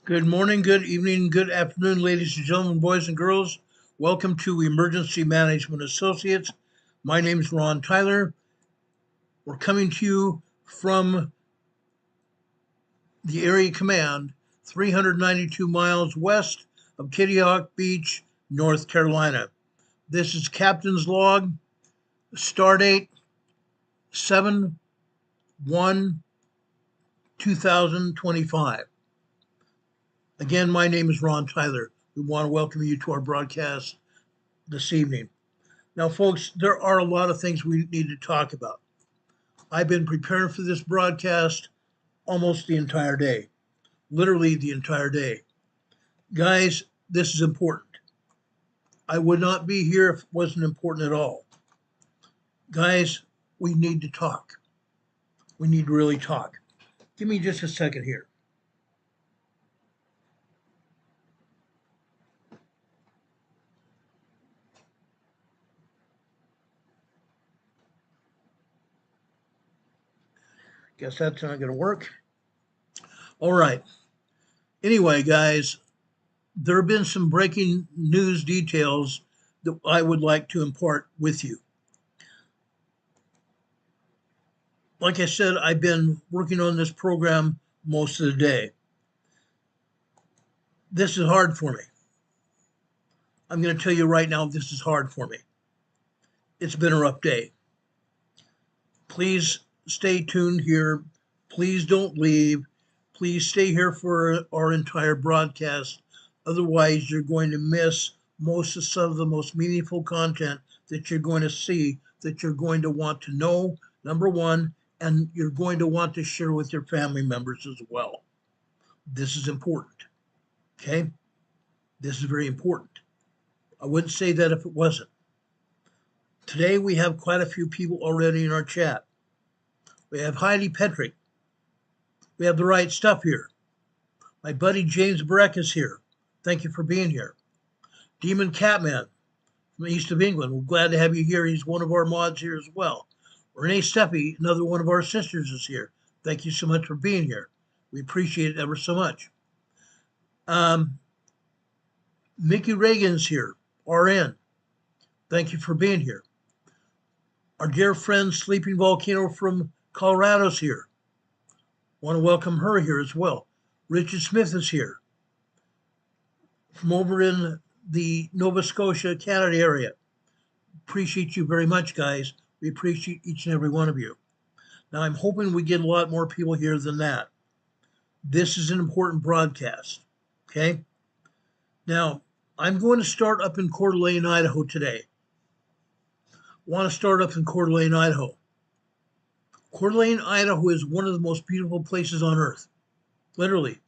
Good morning, good evening, good afternoon, ladies and gentlemen, boys and girls. Welcome to Emergency Management Associates. My name is Ron Tyler. We're coming to you from the Area Command, 392 miles west of Kitty Hawk Beach, North Carolina. This is Captain's Log, Stardate 7/1/2025. Again, my name is Ron Tyler. We want to welcome you to our broadcast this evening. Now, folks, there are a lot of things we need to talk about. I've been preparing for this broadcast almost the entire day, literally the entire day. Guys, this is important. I would not be here if it wasn't important at all. Guys, we need to talk. We need to really talk. Give me just a second here. Guess that's not going to work. All right. Anyway, guys, there have been some breaking news details that I would like to impart with you. Like I said, I've been working on this program most of the day. This is hard for me. I'm going to tell you right now, this is hard for me. It's been a rough day. Please stay tuned here. Please don't leave. Please stay here for our entire broadcast. Otherwise, you're going to miss most of some of the most meaningful content that you're going to see, that you're going to want to know, number one, and you're going to want to share with your family members as well. This is important, okay? This is very important. I wouldn't say that if it wasn't. Today, we have quite a few people already in our chat. We have Heidi Petrick. We have the right stuff here. My buddy James Breck is here. Thank you for being here. Demon Catman from the east of England. We're glad to have you here. He's one of our mods here as well. Renee Steffi, another one of our sisters, is here. Thank you so much for being here. We appreciate it ever so much. Mickey Reagan's here, RN. Thank you for being here. Our dear friend Sleeping Volcano from Colorado's here. Want to welcome her here as well. Richard Smith is here from over in the Nova Scotia, Canada area. Appreciate you very much, guys. We appreciate each and every one of you. Now, I'm hoping we get a lot more people here than that. This is an important broadcast, okay? Now, I'm going to start up in Coeur d'Alene, Idaho today. Want to start up in Coeur d'Alene, Idaho. Coeur d'Alene, Idaho is one of the most beautiful places on earth. Literally,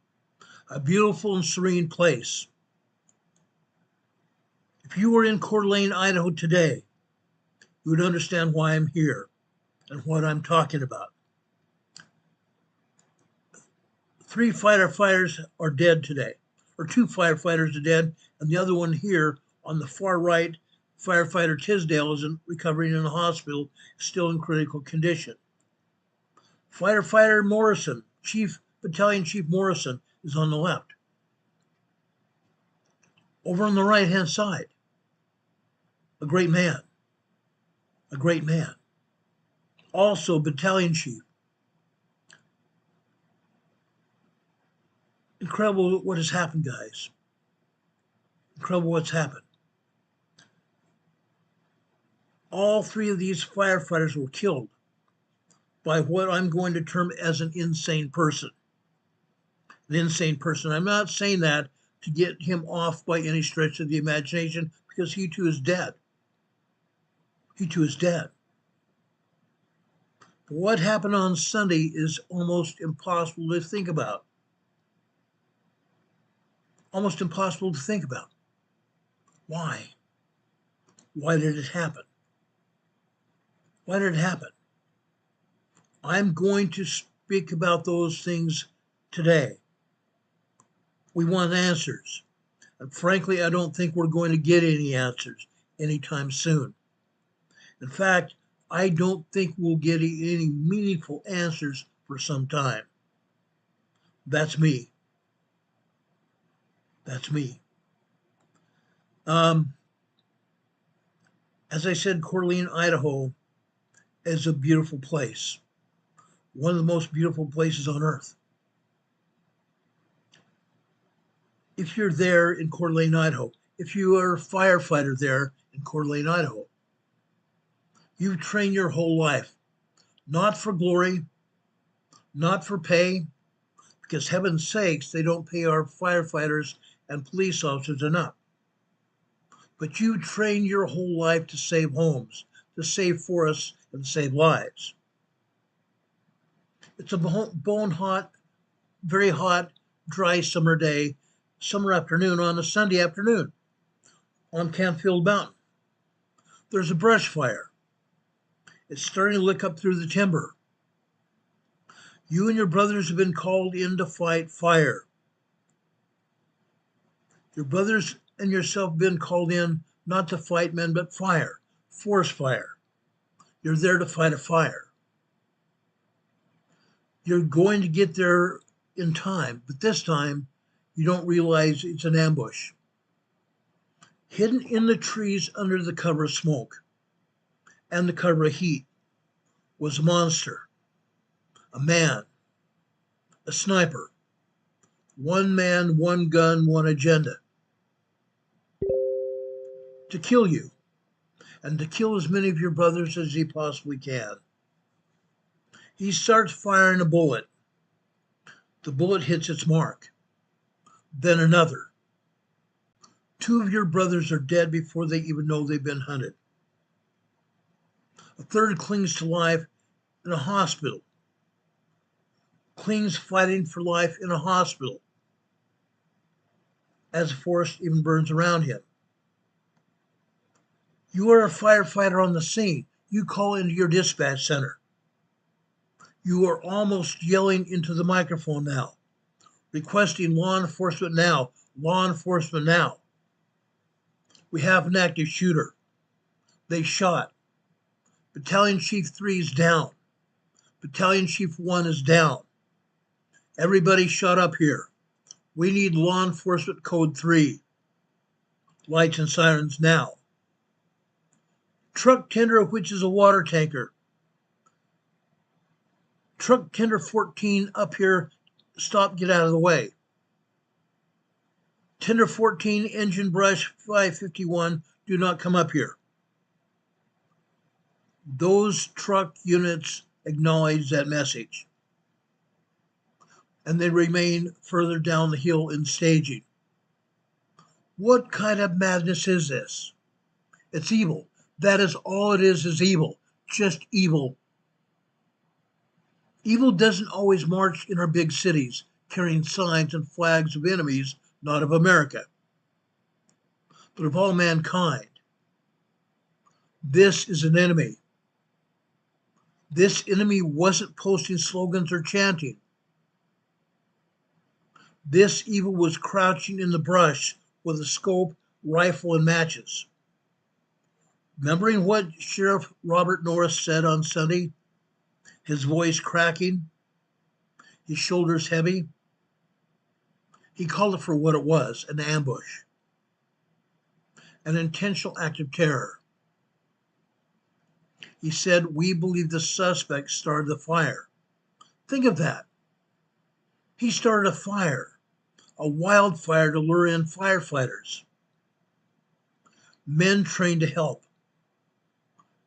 a beautiful and serene place. If you were in Coeur d'Alene, Idaho today, you would understand why I'm here and what I'm talking about. 3 firefighters are dead today, or 2 firefighters are dead, and the other one here on the far right, firefighter Tisdale, is recovering in the hospital, still in critical condition. Firefighter Morrison, Battalion Chief Morrison, is on the left. Over on the right-hand side, a great man. A great man. Also, Battalion Chief. Incredible what has happened, guys. Incredible what's happened. All 3 of these firefighters were killed by what I'm going to term as an insane person. An insane person. I'm not saying that to get him off by any stretch of the imagination, because he too is dead. He too is dead. But what happened on Sunday is almost impossible to think about. Almost impossible to think about. Why? Why did it happen? Why did it happen? I'm going to speak about those things today. We want answers. And frankly, I don't think we're going to get any answers anytime soon. In fact, I don't think we'll get any meaningful answers for some time. That's me. That's me. As I said, Coeur d'Alene, Idaho is a beautiful place. One of the most beautiful places on earth. If you're there in Coeur d'Alene, Idaho, if you are a firefighter there in Coeur d'Alene, Idaho, you've trained your whole life, not for glory, not for pay, because heaven's sakes, they don't pay our firefighters and police officers enough. But you train your whole life to save homes, to save forests, and save lives. It's a bone hot, very hot, dry summer day, summer afternoon on a Sunday afternoon on Canfield Mountain. There's a brush fire. It's starting to lick up through the timber. You and your brothers have been called in to fight fire. Your brothers and yourself have been called in not to fight men, but fire, forest fire. You're there to fight a fire. You're going to get there in time, but this time you don't realize it's an ambush. Hidden in the trees under the cover of smoke and the cover of heat was a monster, a man, a sniper, one man, one gun, one agenda. To kill you, and to kill as many of your brothers as he possibly can. He starts firing a bullet. The bullet hits its mark. Then another. 2 of your brothers are dead before they even know they've been hunted. A third clings to life in a hospital. Clings fighting for life in a hospital as the forest even burns around him. You are a firefighter on the scene. You call into your dispatch center. You are almost yelling into the microphone now, requesting law enforcement now, law enforcement now. We have an active shooter. They shot. Battalion Chief 3 is down. Battalion Chief 1 is down. Everybody shut up here. We need law enforcement code 3. Lights and sirens now. Truck tender, which is a water tanker. Truck tender 14 up here. Stop, get out of the way. Tender 14, engine brush 551, do not come up here. Those truck units acknowledge that message. And they remain further down the hill in staging. What kind of madness is this? It's evil. That is all it is evil. Just evil. Evil doesn't always march in our big cities, carrying signs and flags of enemies, not of America, but of all mankind. This is an enemy. This enemy wasn't posting slogans or chanting. This evil was crouching in the brush with a scope, rifle, and matches. Remembering what Sheriff Robert Norris said on Sunday? His voice cracking, his shoulders heavy. He called it for what it was, an ambush, an intentional act of terror. He said, we believe the suspect started the fire. Think of that. He started a fire, a wildfire to lure in firefighters. Men trained to help.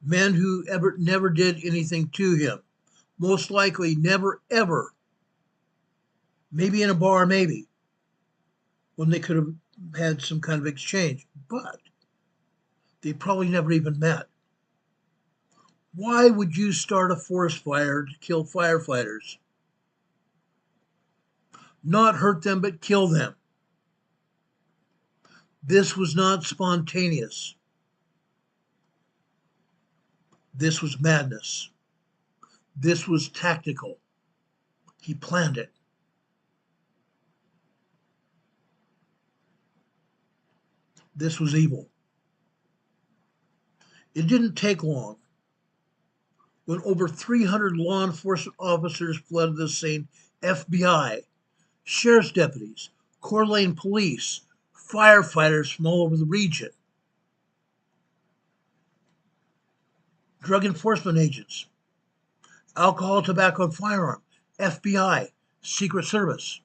Men who never did anything to him. Most likely never, ever. Maybe in a bar, maybe. When they could have had some kind of exchange. But they probably never even met. Why would you start a forest fire to kill firefighters? Not hurt them, but kill them. This was not spontaneous. This was madness. This was tactical. He planned it. This was evil. It didn't take long. When over 300 law enforcement officers flooded the scene, FBI, sheriff's deputies, Coeur d'Alene police, firefighters from all over the region, drug enforcement agents, alcohol, tobacco, and firearm, FBI, Secret Service.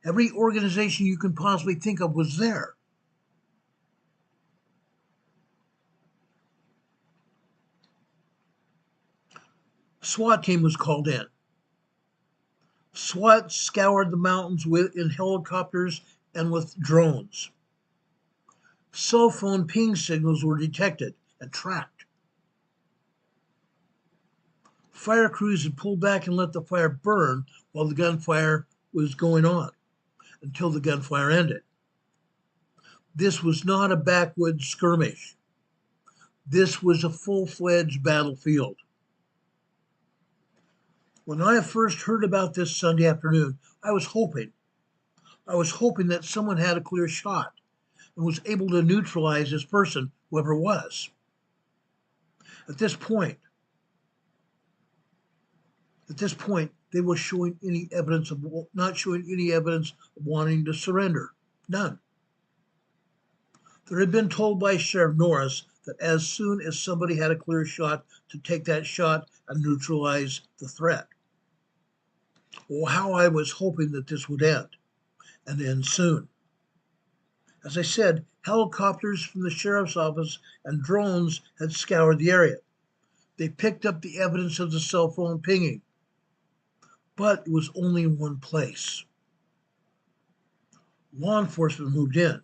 Every organization you can possibly think of was there. SWAT team was called in. SWAT scoured the mountains in helicopters and with drones. Cell phone ping signals were detected and tracked. Fire crews had pulled back and let the fire burn while the gunfire was going on until the gunfire ended. This was not a backwoods skirmish. This was a full-fledged battlefield. When I first heard about this Sunday afternoon, I was hoping that someone had a clear shot and was able to neutralize this person, whoever it was. At this point, they were not showing any evidence of wanting to surrender. None. They had been told by Sheriff Norris that as soon as somebody had a clear shot, to take that shot and neutralize the threat. Well, how I was hoping that this would end, and end soon. As I said, helicopters from the sheriff's office and drones had scoured the area. They picked up the evidence of the cell phone pinging, but it was only in one place. Law enforcement moved in.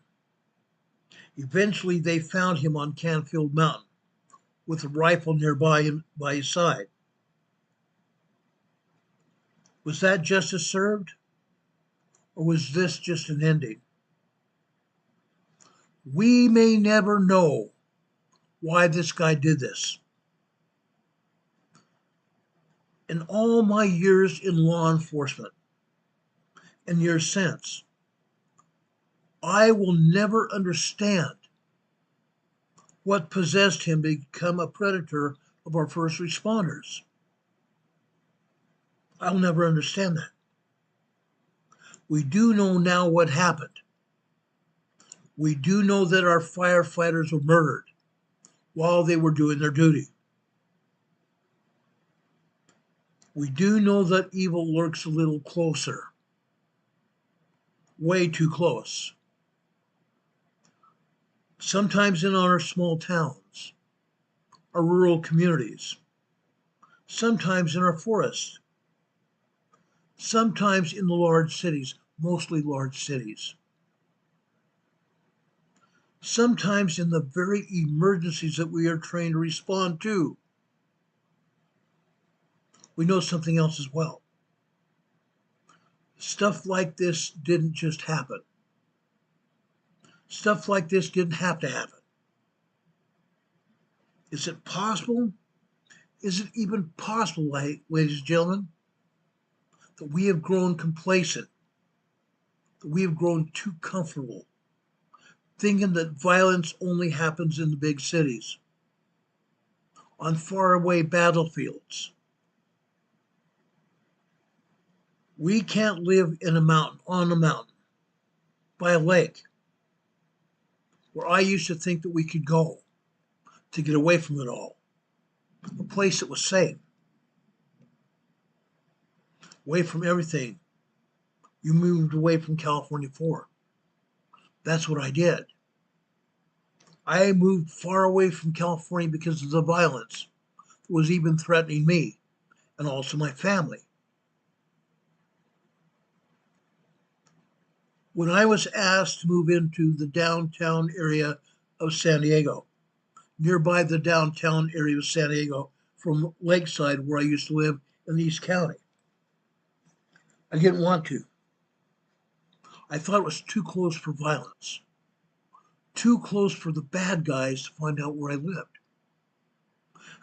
Eventually, they found him on Canfield Mountain with a rifle nearby by his side. Was that justice served? Or was this just an ending? We may never know why this guy did this. In all my years in law enforcement and years since, I will never understand what possessed him to become a predator of our first responders. I'll never understand that. We do know now what happened. We do know that our firefighters were murdered while they were doing their duty. We do know that evil lurks a little closer, way too close. Sometimes in our small towns, our rural communities, sometimes in our forests, sometimes in the large cities, mostly large cities. Sometimes in the very emergencies that we are trained to respond to. We know something else as well. Stuff like this didn't just happen. Stuff like this didn't have to happen. Is it possible? Is it even possible, ladies and gentlemen, that we have grown complacent, that we have grown too comfortable, thinking that violence only happens in the big cities, on faraway battlefields? We can't live in on a mountain, by a lake, where I used to think that we could go to get away from it all, a place that was safe, away from everything you moved away from California for. That's what I did. I moved far away from California because of the violence that was even threatening me and also my family. When I was asked to move into the downtown area of San Diego, nearby the downtown area of San Diego from Lakeside, where I used to live in East County, I didn't want to. I thought it was too close for violence, too close for the bad guys to find out where I lived.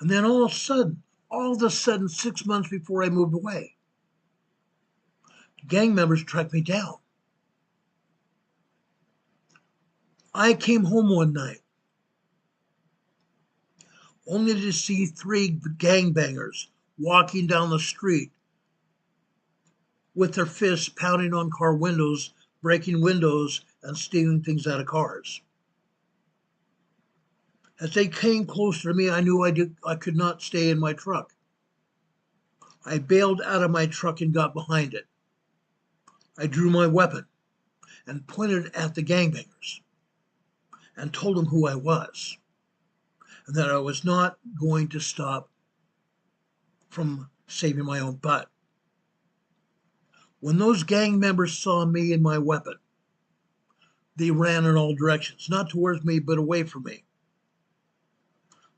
And then all of a sudden, 6 months before I moved away, gang members tracked me down. I came home one night only to see 3 gangbangers walking down the street with their fists pounding on car windows breaking windows and stealing things out of cars. As they came closer to me, I knew I could not stay in my truck. I bailed out of my truck and got behind it. I drew my weapon and pointed at the gangbangers and told them who I was and that I was not going to stop from saving my own butt. When those gang members saw me and my weapon, they ran in all directions, not towards me, but away from me.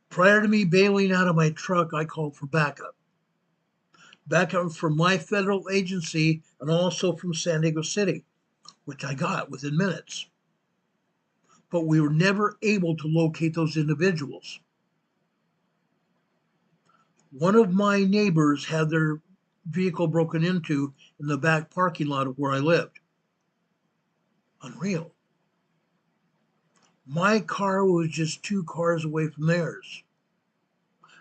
Prior to me bailing out of my truck, I called for backup. Backup from my federal agency and also from San Diego City, which I got within minutes. But we were never able to locate those individuals. One of my neighbors had their vehicle broken into in the back parking lot of where I lived. Unreal. My car was just 2 cars away from theirs,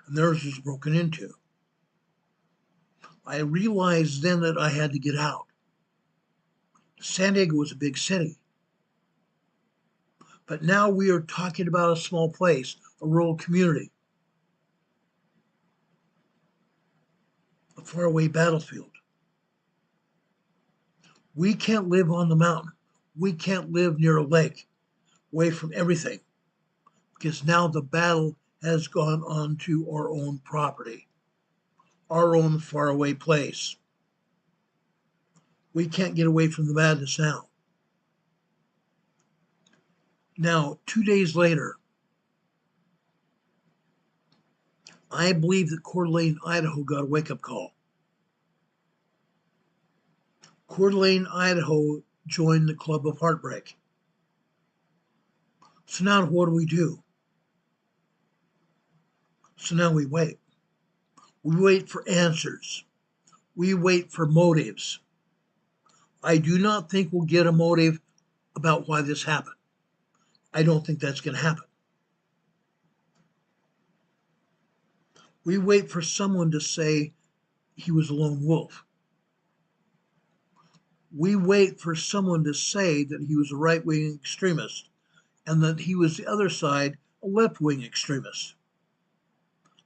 and theirs was broken into. I realized then that I had to get out. San Diego was a big city. But now we are talking about a small place, a rural community, a faraway battlefield. We can't live on the mountain. We can't live near a lake, away from everything, because now the battle has gone onto our own property, our own faraway place. We can't get away from the madness now. Now, 2 days later, I believe that Coeur d'Alene, Idaho got a wake-up call. Coeur d'Alene, Idaho joined the Club of Heartbreak. So now what do? So now we wait. We wait for answers. We wait for motives. I do not think we'll get a motive about why this happened. I don't think that's going to happen. We wait for someone to say he was a lone wolf. We wait for someone to say that he was a right-wing extremist and that he was the other side, a left-wing extremist.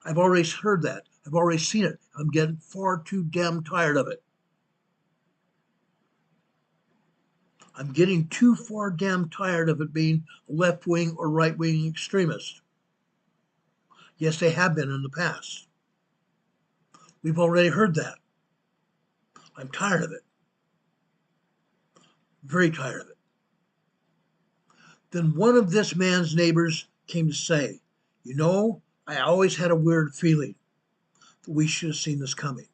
I've already heard that. I've already seen it. I'm getting far too damn tired of it. I'm getting too far damn tired of it being a left-wing or right-wing extremist. Yes, they have been in the past. We've already heard that. I'm tired of it. Very tired of it. Then one of this man's neighbors came to say, you know, I always had a weird feeling that we should have seen this coming.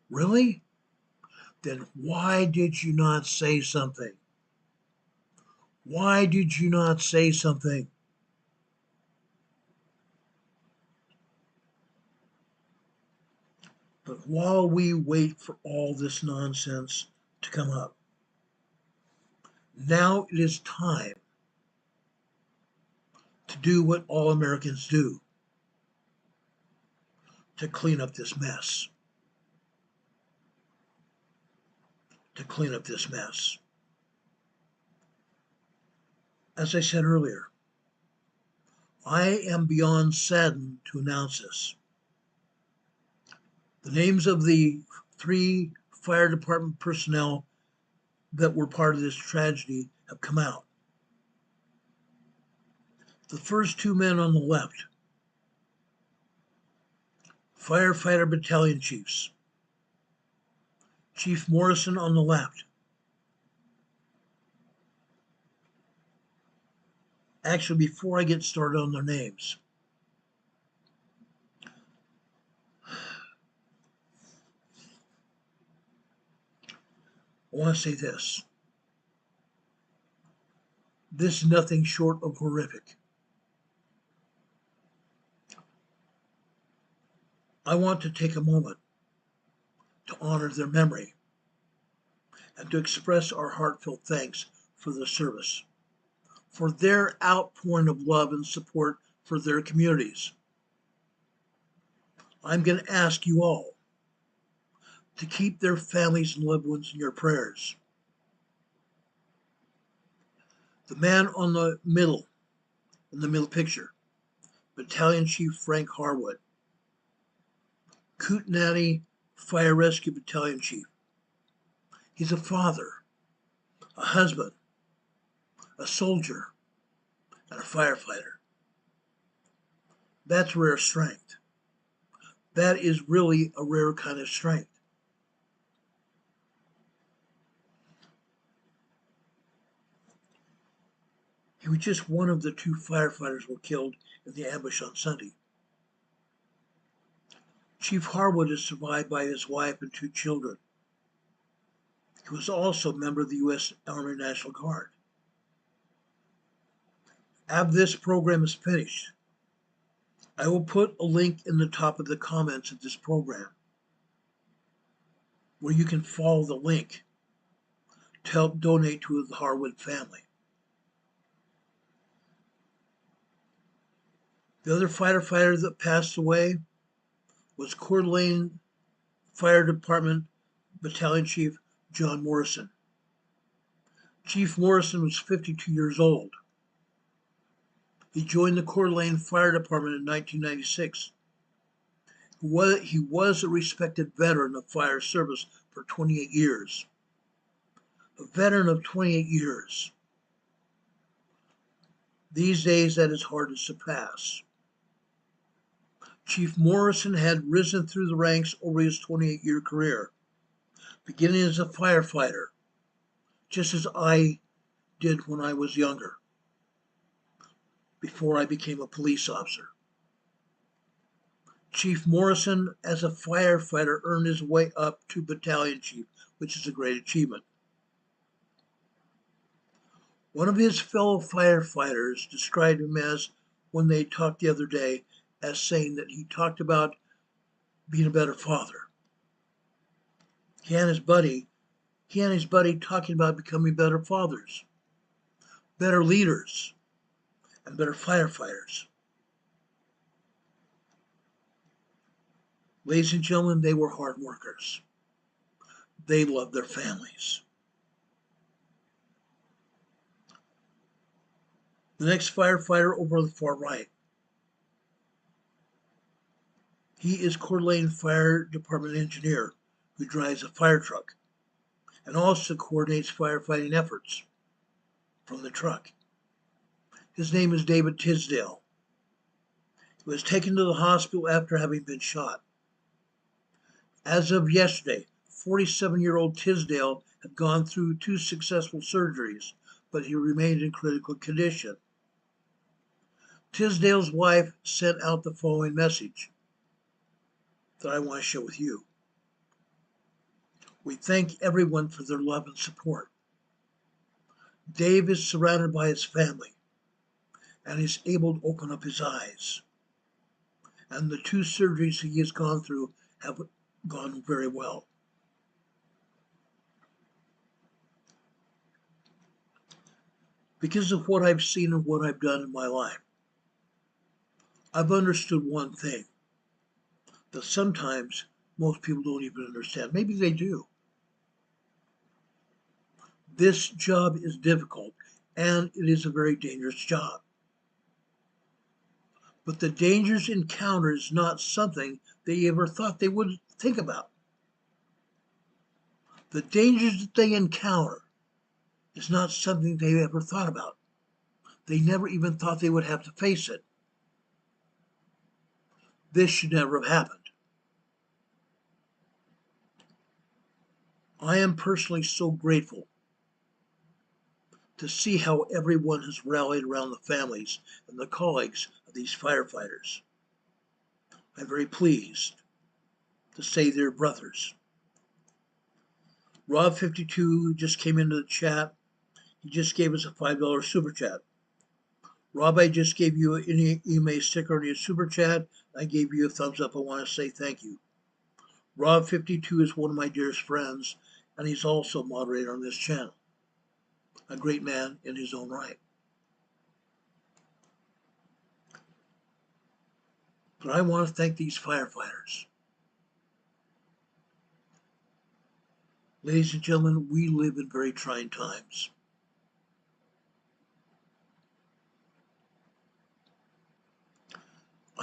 Really? Then why did you not say something? Why did you not say something? But while we wait for all this nonsense to come up, now it is time to do what all Americans do, to clean up this mess. To clean up this mess. As I said earlier, I am beyond saddened to announce this. The names of the 3 fire department personnel that were part of this tragedy have come out. The first 2 men on the left, firefighter battalion chiefs. Chief Morrison on the left. Actually, before I get started on their names, I want to say this. This is nothing short of horrific. I want to take a moment to honor their memory and to express our heartfelt thanks for their service, for their outpouring of love and support for their communities. I'm going to ask you all to keep their families and loved ones in your prayers. The man on the middle, in the middle picture, Battalion Chief Frank Harwood, Kootenai Fire Rescue Battalion Chief. He's a father, a husband, a soldier, and a firefighter. That's rare strength. That is really a rare kind of strength. He was just one of the 2 firefighters who were killed in the ambush on Sunday. Chief Harwood is survived by his wife and 2 children. He was also a member of the U.S. Army National Guard. After this program is finished, I will put a link in the top of the comments of this program where you can follow the link to help donate to the Harwood family. The other firefighter that passed away was Coeur d'Alene Fire Department Battalion Chief John Morrison. Chief Morrison was 52 years old. He joined the Coeur d'Alene Fire Department in 1996. He was a respected veteran of fire service for 28 years. A veteran of 28 years. These days, that is hard to surpass. Chief Morrison had risen through the ranks over his 28-year career, beginning as a firefighter, just as I did when I was younger, before I became a police officer. Chief Morrison, as a firefighter, earned his way up to battalion chief, which is a great achievement. One of his fellow firefighters described him as, when they talked the other day, as saying that he talked about being a better father. He and his buddy talking about becoming better fathers, better leaders, and better firefighters. Ladies and gentlemen, they were hard workers. They loved their families. The next firefighter over on the far right. He is Coeur d'Alene Fire Department engineer who drives a fire truck and also coordinates firefighting efforts from the truck. His name is David Tisdale. He was taken to the hospital after having been shot. As of yesterday, 47-year-old Tisdale had gone through 2 successful surgeries, but he remained in critical condition. Tisdale's wife sent out the following message that I want to share with you. We thank everyone for their love and support. Dave is surrounded by his family and is able to open up his eyes. And the 2 surgeries he has gone through have gone very well. Because of what I've seen and what I've done in my life, I've understood one thing, that sometimes most people don't even understand. Maybe they do. This job is difficult, and it is a very dangerous job. But the dangers encountered is not something they ever thought they would think about. The dangers that they encounter is not something they ever thought about. They never even thought they would have to face it. This should never have happened. I am personally so grateful to see how everyone has rallied around the families and the colleagues of these firefighters. I'm very pleased to say they're brothers. Rob52 just came into the chat. He just gave us a $5 super chat. Rob, I just gave you an EMA sticker on your super chat. I gave you a thumbs up. I want to say thank you. Rob52 is one of my dearest friends, and he's also a moderator on this channel. A great man in his own right. But I want to thank these firefighters. Ladies and gentlemen, we live in very trying times.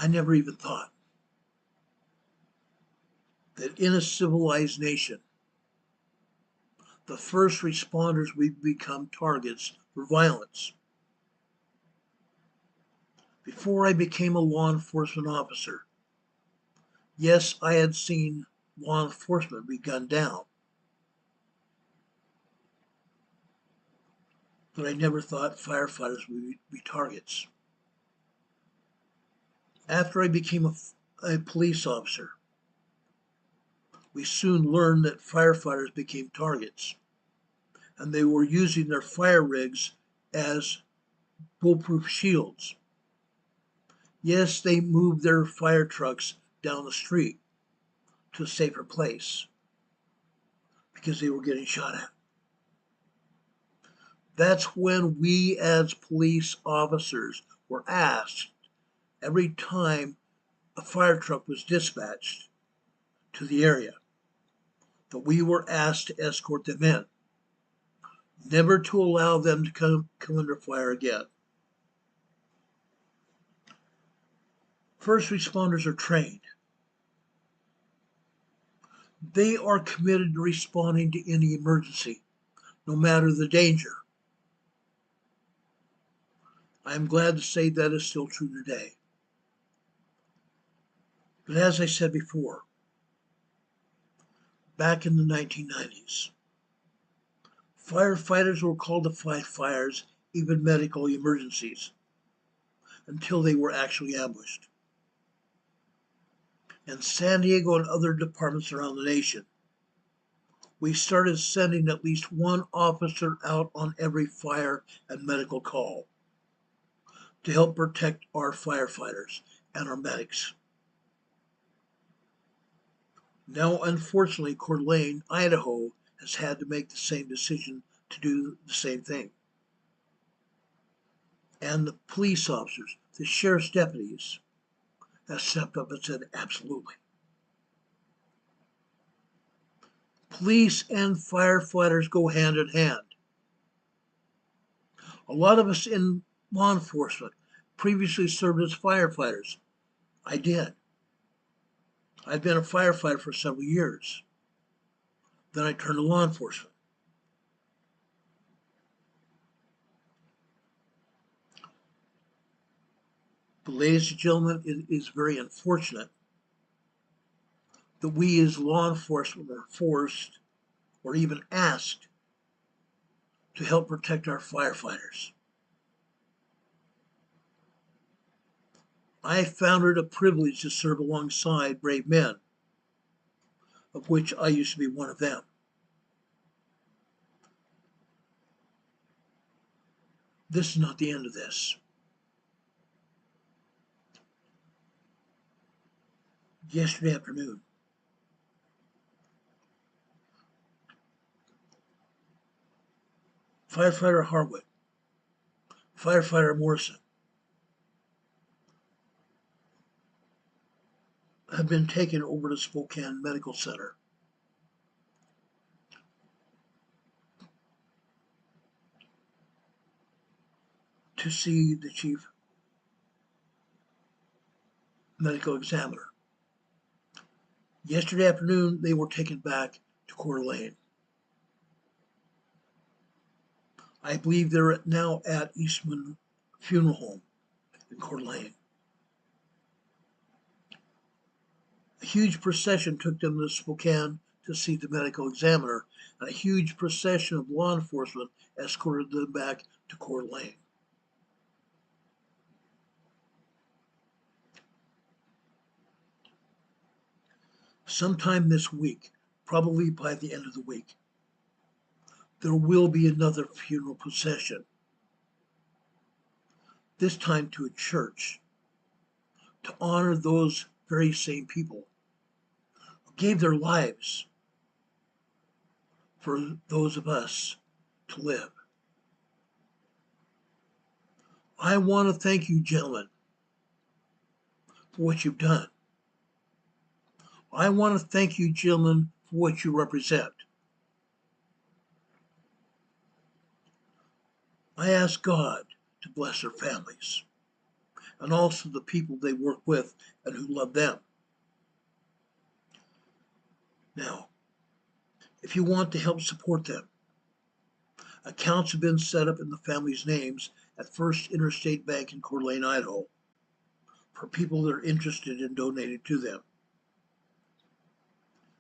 I never even thought that in a civilized nation, the first responders would become targets for violence. Before I became a law enforcement officer, yes, I had seen law enforcement be gunned down, but I never thought firefighters would be targets. After I became a police officer, we soon learned that firefighters became targets, and they were using their fire rigs as bulletproof shields. Yes, they moved their fire trucks down the street to a safer place because they were getting shot at. That's when we as police officers were asked every time a fire truck was dispatched to the area that we were asked to escort them in, never to allow them to come under fire again. First responders are trained. They are committed to responding to any emergency, no matter the danger. I am glad to say that is still true today. But as I said before, back in the 1990s, firefighters were called to fight fires, even medical emergencies, until they were actually ambushed. In San Diego and other departments around the nation, we started sending at least one officer out on every fire and medical call to help protect our firefighters and our medics. Now, unfortunately, Coeur d'Alene, Idaho, has had to make the same decision to do the same thing. And the police officers, the sheriff's deputies, have stepped up and said, absolutely. Police and firefighters go hand in hand. A lot of us in law enforcement previously served as firefighters. I did. I've been a firefighter for several years. Then I turned to law enforcement. But ladies and gentlemen, it is very unfortunate that we as law enforcement are forced or even asked to help protect our firefighters. I found it a privilege to serve alongside brave men, of which I used to be one of them. This is not the end of this. Yesterday afternoon, firefighter Harwood, firefighter Morrison have been taken over to Spokane Medical Center. To see the chief medical examiner. Yesterday afternoon, they were taken back to Coeur d'Alene. I believe they're now at Eastman Funeral Home in Coeur d'Alene. A huge procession took them to Spokane to see the medical examiner, and a huge procession of law enforcement escorted them back to Coeur d'Alene. Sometime this week, probably by the end of the week, there will be another funeral procession, this time to a church, to honor those very same people who gave their lives for those of us to live. I want to thank you, gentlemen, for what you've done. I want to thank you, gentlemen, for what you represent. I ask God to bless their families and also the people they work with and who love them. Now, if you want to help support them, accounts have been set up in the family's names at First Interstate Bank in Coeur d'Alene, Idaho, for people that are interested in donating to them.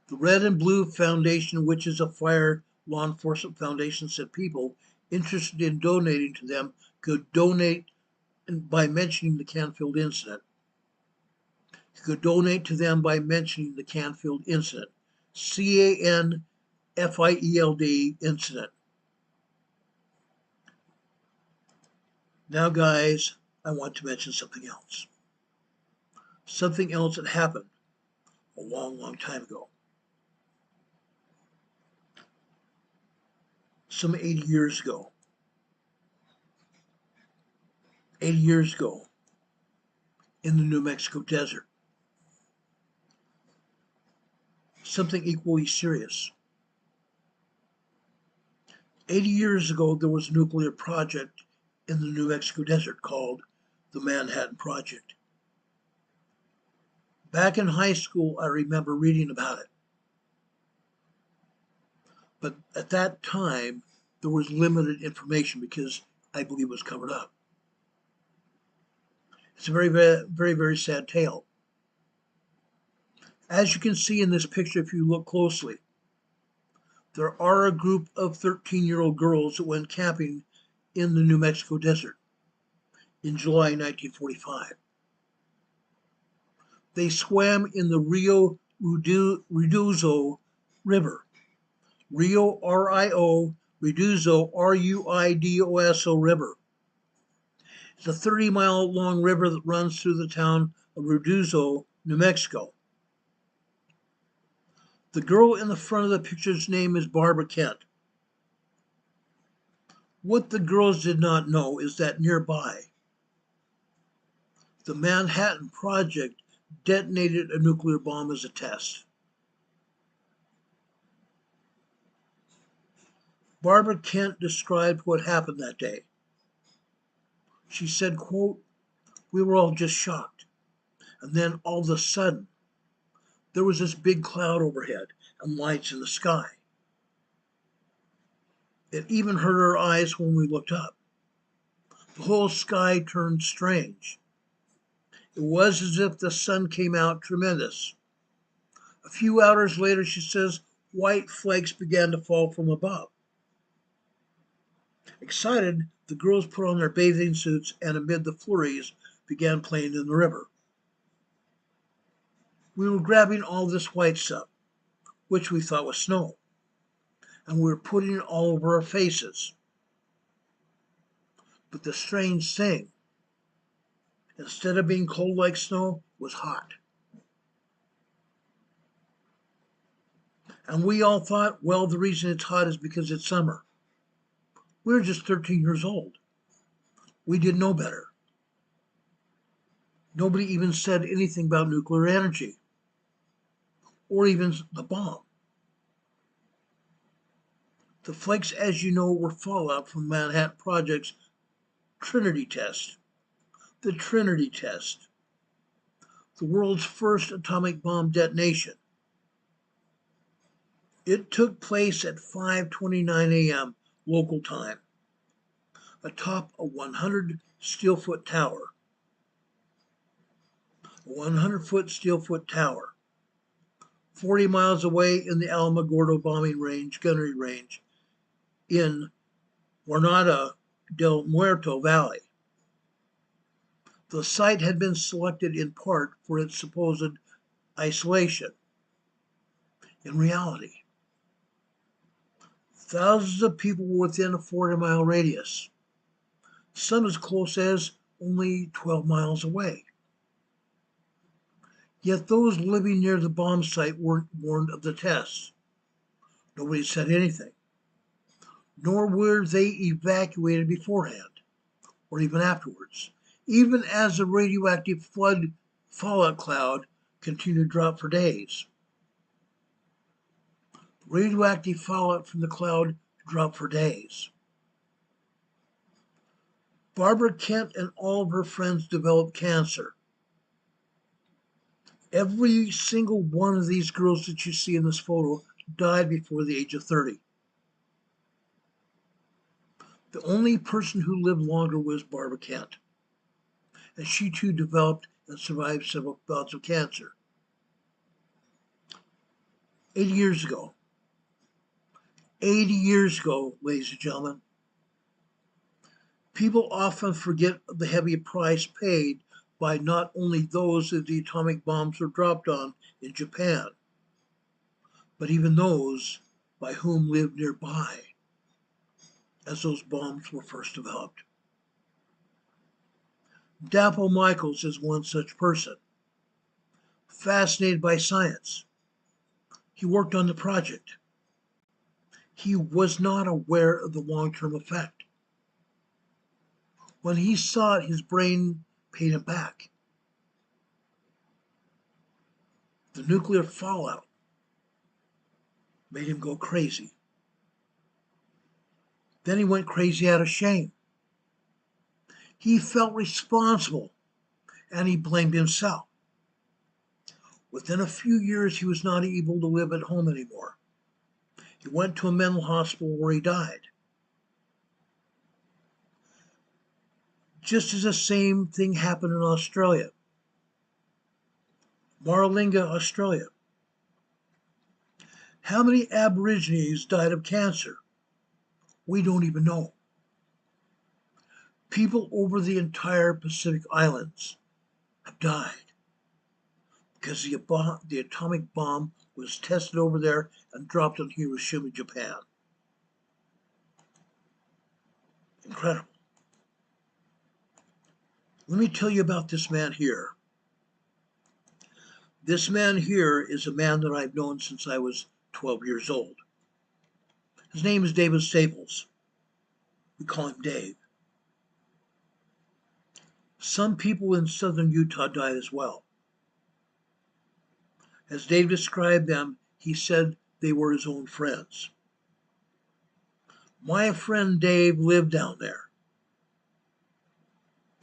The Red and Blue Foundation, which is a fire law enforcement foundation, said people interested in donating to them could donate by mentioning the Canfield incident. You could donate to them by mentioning the Canfield incident. CANFIELD incident. Now, guys, I want to mention something else. Something else that happened a long, long time ago. Some 80 years ago. 80 years ago in the New Mexico desert. Something equally serious. 80 years ago, there was a nuclear project in the New Mexico desert called the Manhattan Project. Back in high school, I remember reading about it. But at that time, there was limited information because I believe it was covered up. It's a very, very, very, very sad tale. As you can see in this picture, if you look closely, there are a group of 13-year-old girls that went camping in the New Mexico desert in July 1945. They swam in the Rio Ruidoso River. Rio, R-I-O, Ruidoso, R-U-I-D-O-S-O River. It's a 30-mile-long river that runs through the town of Ruidoso, New Mexico. The girl in the front of the picture's name is Barbara Kent. What the girls did not know is that nearby, the Manhattan Project detonated a nuclear bomb as a test. Barbara Kent described what happened that day. She said, quote, "We were all just shocked. And then all of a sudden, there was this big cloud overhead and lights in the sky. It even hurt our eyes when we looked up. The whole sky turned strange. It was as if the sun came out tremendous. A few hours later," she says, "white flakes began to fall from above. Excited, the girls put on their bathing suits and amid the flurries began playing in the river. We were grabbing all this white stuff, which we thought was snow, and we were putting it all over our faces. But the strange thing, instead of being cold like snow, it was hot. And we all thought, well, the reason it's hot is because it's summer. We were just 13 years old. We didn't know better. Nobody even said anything about nuclear energy or even the bomb. The flakes, as you know, were fallout from Manhattan Project's Trinity test. The Trinity test, the world's first atomic bomb detonation. It took place at 5:29 a.m. local time, atop a 100-foot tower. A 100-foot steel-foot tower, 40 miles away in the Alamogordo gunnery range in Guarnada del Muerto Valley. The site had been selected in part for its supposed isolation. In reality, thousands of people were within a 40-mile radius, some as close as only 12 miles away. Yet those living near the bomb site weren't warned of the tests. Nobody said anything, nor were they evacuated beforehand, or even afterwards, even as the radioactive fallout cloud continued to drop for days. Radioactive fallout from the cloud dropped for days. Barbara Kent and all of her friends developed cancer. Every single one of these girls that you see in this photo died before the age of 30. The only person who lived longer was Barbara Kent, and she too developed and survived several bouts of cancer. 80 years ago, ladies and gentlemen, people often forget the heavy price paid by not only those that the atomic bombs were dropped on in Japan, but even those by whom lived nearby as those bombs were first developed. Dapple Michaels is one such person. Fascinated by science, he worked on the project. He was not aware of the long-term effect. When he saw it, his brain paid him back. The nuclear fallout made him go crazy. Then he went crazy out of shame. He felt responsible and he blamed himself. Within a few years, he was not able to live at home anymore. He went to a mental hospital where he died. Just as the same thing happened in Australia. Maralinga, Australia. How many Aborigines died of cancer? We don't even know. People over the entire Pacific Islands have died because the atomic bomb was tested over there and dropped on Hiroshima, Japan. Incredible. Let me tell you about this man here. This man here is a man that I've known since I was 12 years old. His name is David Staples. We call him Dave. Some people in southern Utah died as well. As Dave described them, he said they were his own friends. My friend Dave lived down there.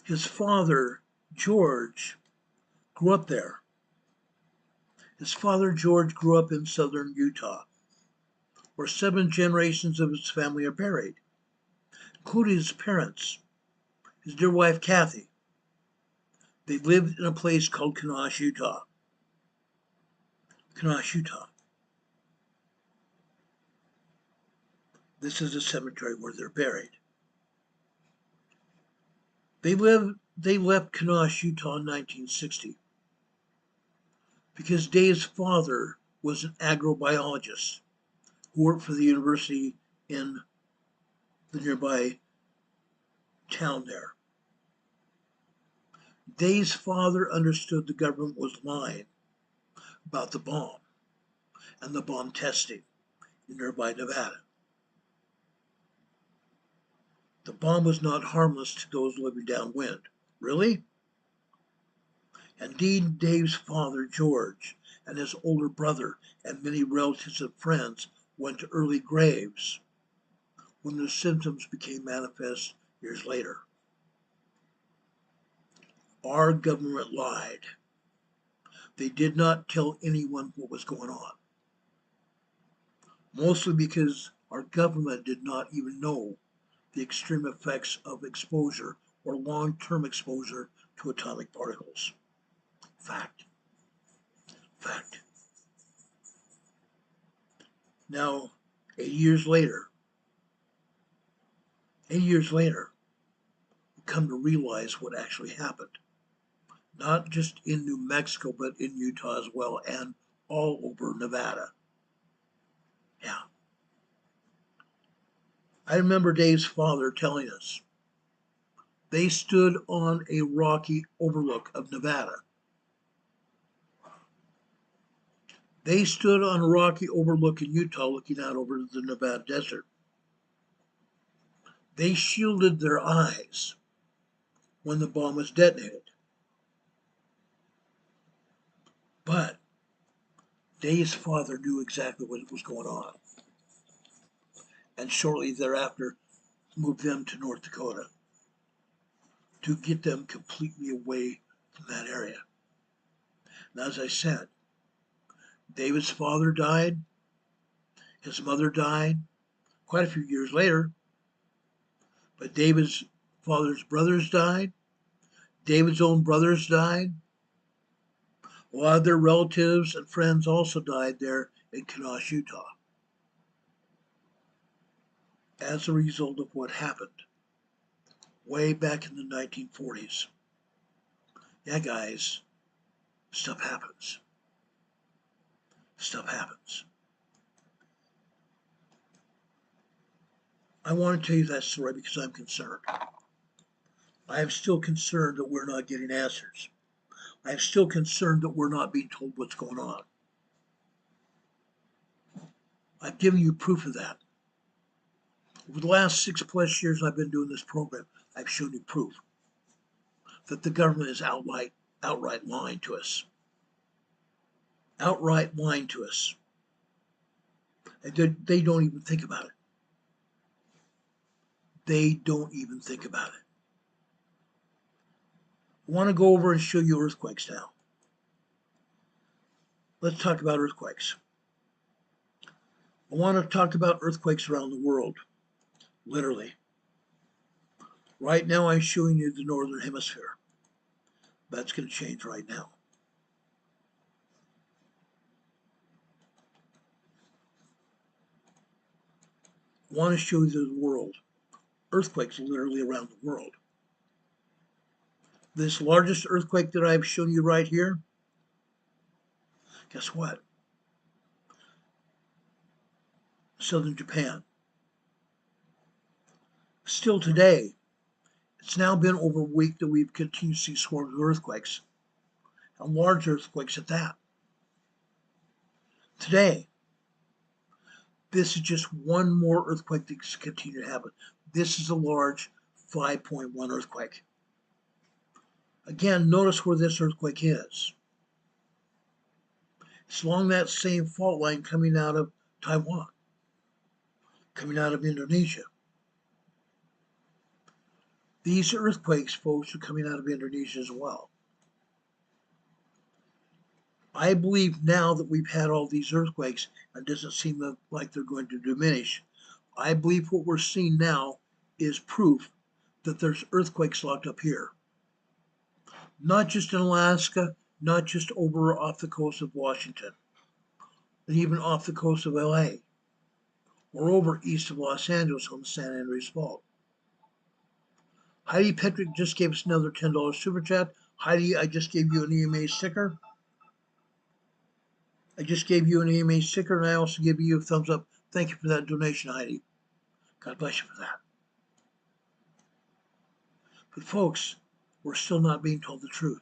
His father, George, grew up there. His father, George, grew up in southern Utah, where 7 generations of his family are buried, including his parents, his dear wife, Kathy. They lived in a place called Kanosh, Utah. Kanosh, Utah. This is a cemetery where they're buried. They left Kanosh, Utah in 1960 because Dave's father was an agrobiologist who worked for the university in the nearby town there. Dave's father understood the government was lying about the bomb and the bomb testing in nearby Nevada. The bomb was not harmless to those living downwind. Really? Indeed, Dave's father, George, and his older brother and many relatives and friends went to early graves when the symptoms became manifest years later. Our government lied. They did not tell anyone what was going on. Mostly because our government did not even know the extreme effects of exposure or long-term exposure to atomic particles. Fact. Now, 8 years later, we come to realize what actually happened. Not just in New Mexico, but in Utah as well, and all over Nevada. Yeah. I remember Dave's father telling us they stood on a rocky overlook of Nevada. They stood on a rocky overlook in Utah looking out over the Nevada desert. They shielded their eyes when the bomb was detonated. But Dave's father knew exactly what was going on, and shortly thereafter moved them to North Dakota. to get them completely away from that area. And as I said, David's father died, his mother died quite a few years later, but David's father's brothers died, David's own brothers died, a lot of their relatives and friends also died there in Kenosha, Utah, as a result of what happened way back in the 1940s. Yeah, guys, stuff happens. Stuff happens. I want to tell you that story because I'm concerned. I am still concerned that we're not getting answers. I am still concerned that we're not being told what's going on. I've given you proof of that. Over the last 6+ years I've been doing this program, I've shown you proof that the government is outright lying to us. Outright lying to us. They don't even think about it. They don't even think about it. I want to go over and show you earthquakes now. Let's talk about earthquakes. I want to talk about earthquakes around the world, literally. Right now I'm showing you the northern hemisphere. That's going to change right now. I want to show you the world. Earthquakes literally around the world. This largest earthquake that I've shown you right here, guess what? Southern Japan. Still today, it's now been over a week that we've continued to see swarms of earthquakes, and large earthquakes at that. Today, this is just one more earthquake that's continued to happen. This is a large 5.1 earthquake. Again, notice where this earthquake is. It's along that same fault line coming out of Taiwan, coming out of Indonesia. These earthquakes, folks, are coming out of Indonesia as well. I believe now that we've had all these earthquakes, and it doesn't seem like they're going to diminish, I believe what we're seeing now is proof that there's earthquakes locked up here. Not just in Alaska, not just over off the coast of Washington, and even off the coast of LA, or over east of Los Angeles on the San Andreas Fault. Heidi Petrick just gave us another $10 super chat. Heidi, I just gave you an EMA sticker. I just gave you an EMA sticker, and I also give you a thumbs up. Thank you for that donation, Heidi. God bless you for that. But folks, we're still not being told the truth.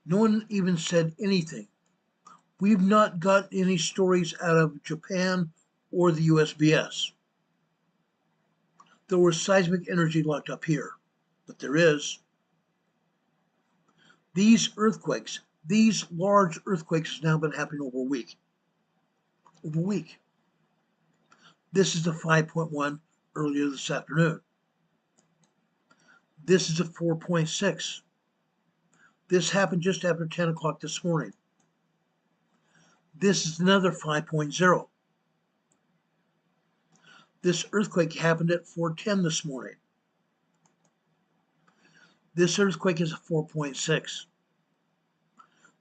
No one even said anything. We've not got any stories out of Japan or the USBS. There was seismic energy locked up here, but there is. These earthquakes, these large earthquakes have now been happening over a week. Over a week. This is a 5.1 earlier this afternoon. This is a 4.6. This happened just after 10 o'clock this morning. This is another 5.0. This earthquake happened at 4:10 this morning. This earthquake is a 4.6.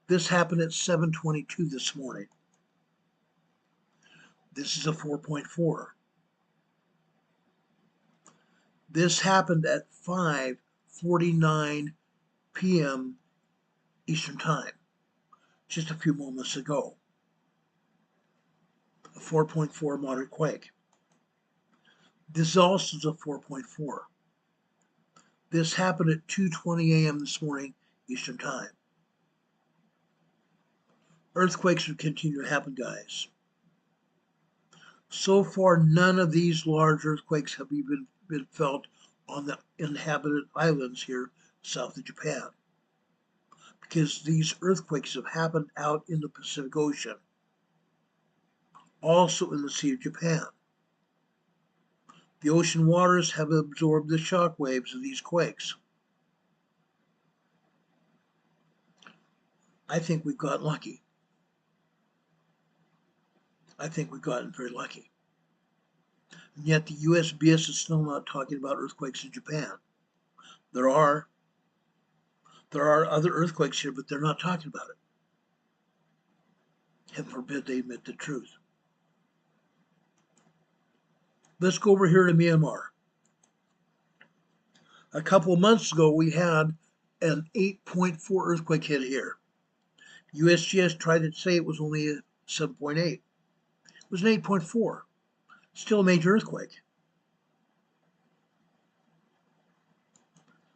This happened at 7:22 this morning. This is a 4.4. This happened at 5:49 p.m. Eastern Time, just a few moments ago. A 4.4 moderate quake. This also is a 4.4. This happened at 2:20 a.m. this morning Eastern Time. Earthquakes will continue to happen, guys. So far, none of these large earthquakes have even been felt on the inhabited islands here south of Japan, because these earthquakes have happened out in the Pacific Ocean, also in the Sea of Japan. The ocean waters have absorbed the shock waves of these quakes. I think we've gotten lucky. I think we've gotten very lucky. And yet the USGS is still not talking about earthquakes in Japan. There are other earthquakes here, but they're not talking about it. Heaven forbid they admit the truth. Let's go over here to Myanmar. A couple of months ago, we had an 8.4 earthquake hit here. USGS tried to say it was only a 7.8. It was an 8.4. Still a major earthquake.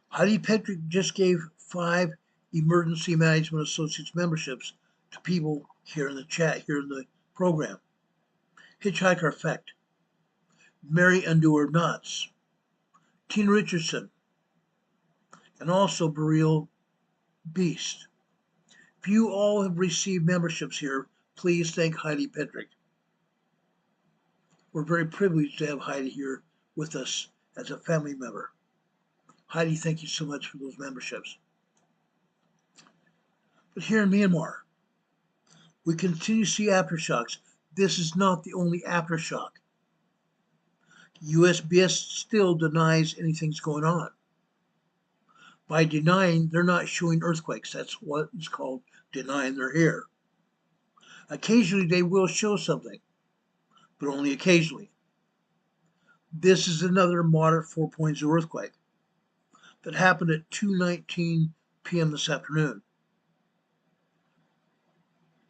Heidi Petrick just gave 5 Emergency Management Associates memberships to people here in the chat, here in the program. Hitchhiker Effect, Mary Undoer Knots, Tina Richardson, and also Burial Beast. If you all have received memberships here, please thank Heidi Petrick. We're very privileged to have Heidi here with us as a family member. Heidi, thank you so much for those memberships. But here in Myanmar, we continue to see aftershocks. This is not the only aftershock. USGS still denies anything's going on. By denying, they're not showing earthquakes. That's what is called denying they're here. Occasionally they will show something, but only occasionally. This is another moderate 4.0 earthquake that happened at 2:19 p.m. this afternoon.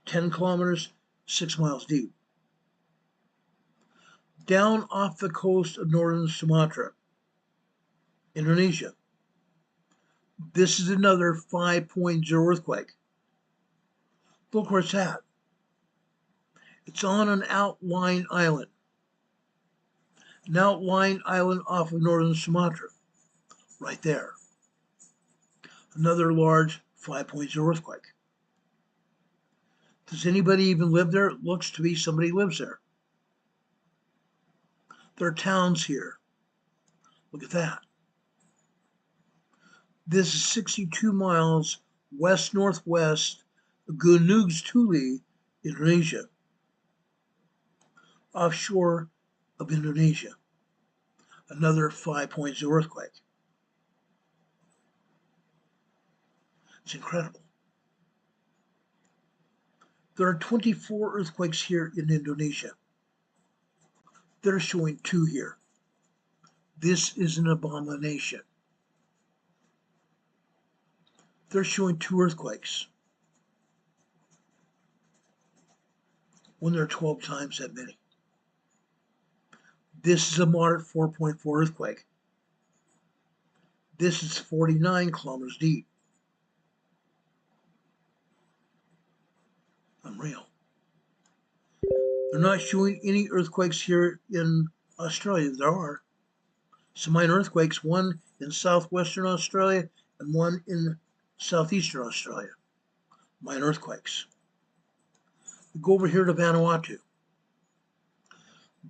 10 kilometers, 6 miles deep. Down off the coast of northern Sumatra, Indonesia. This is another 5.0 earthquake. Look where it's at. It's on an outlying island. An outlying island off of northern Sumatra. Right there. Another large 5.0 earthquake. Does anybody even live there? It looks to be somebody lives there. There are towns here. Look at that. This is 62 miles west-northwest of Gunung Tuli, Indonesia. Offshore of Indonesia. Another 5.0 earthquake. It's incredible. There are 24 earthquakes here in Indonesia. They're showing 2 here. This is an abomination. They're showing 2 earthquakes when there are 12 times that many. This is a moderate 4.4 earthquake. This is 49 kilometers deep. Unreal. They're not showing any earthquakes here in Australia. There are some minor earthquakes, one in southwestern Australia and one in southeastern Australia. Minor earthquakes. We go over here to Vanuatu.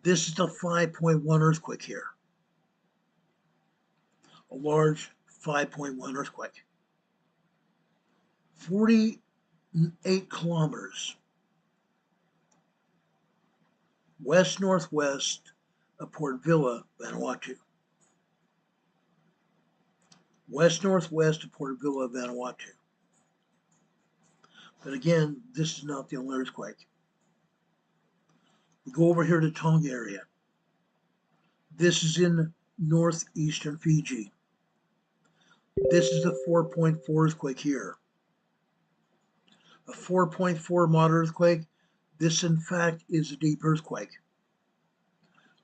This is a 5.1 earthquake here. A large 5.1 earthquake. 48 kilometers west-northwest of Port Vila, Vanuatu. West-northwest of Port Vila, Vanuatu. But again, this is not the only earthquake. We go over here to Tonga area. This is in northeastern Fiji. This is a 4.4 earthquake here. A 4.4 moderate earthquake. This, in fact, is a deep earthquake.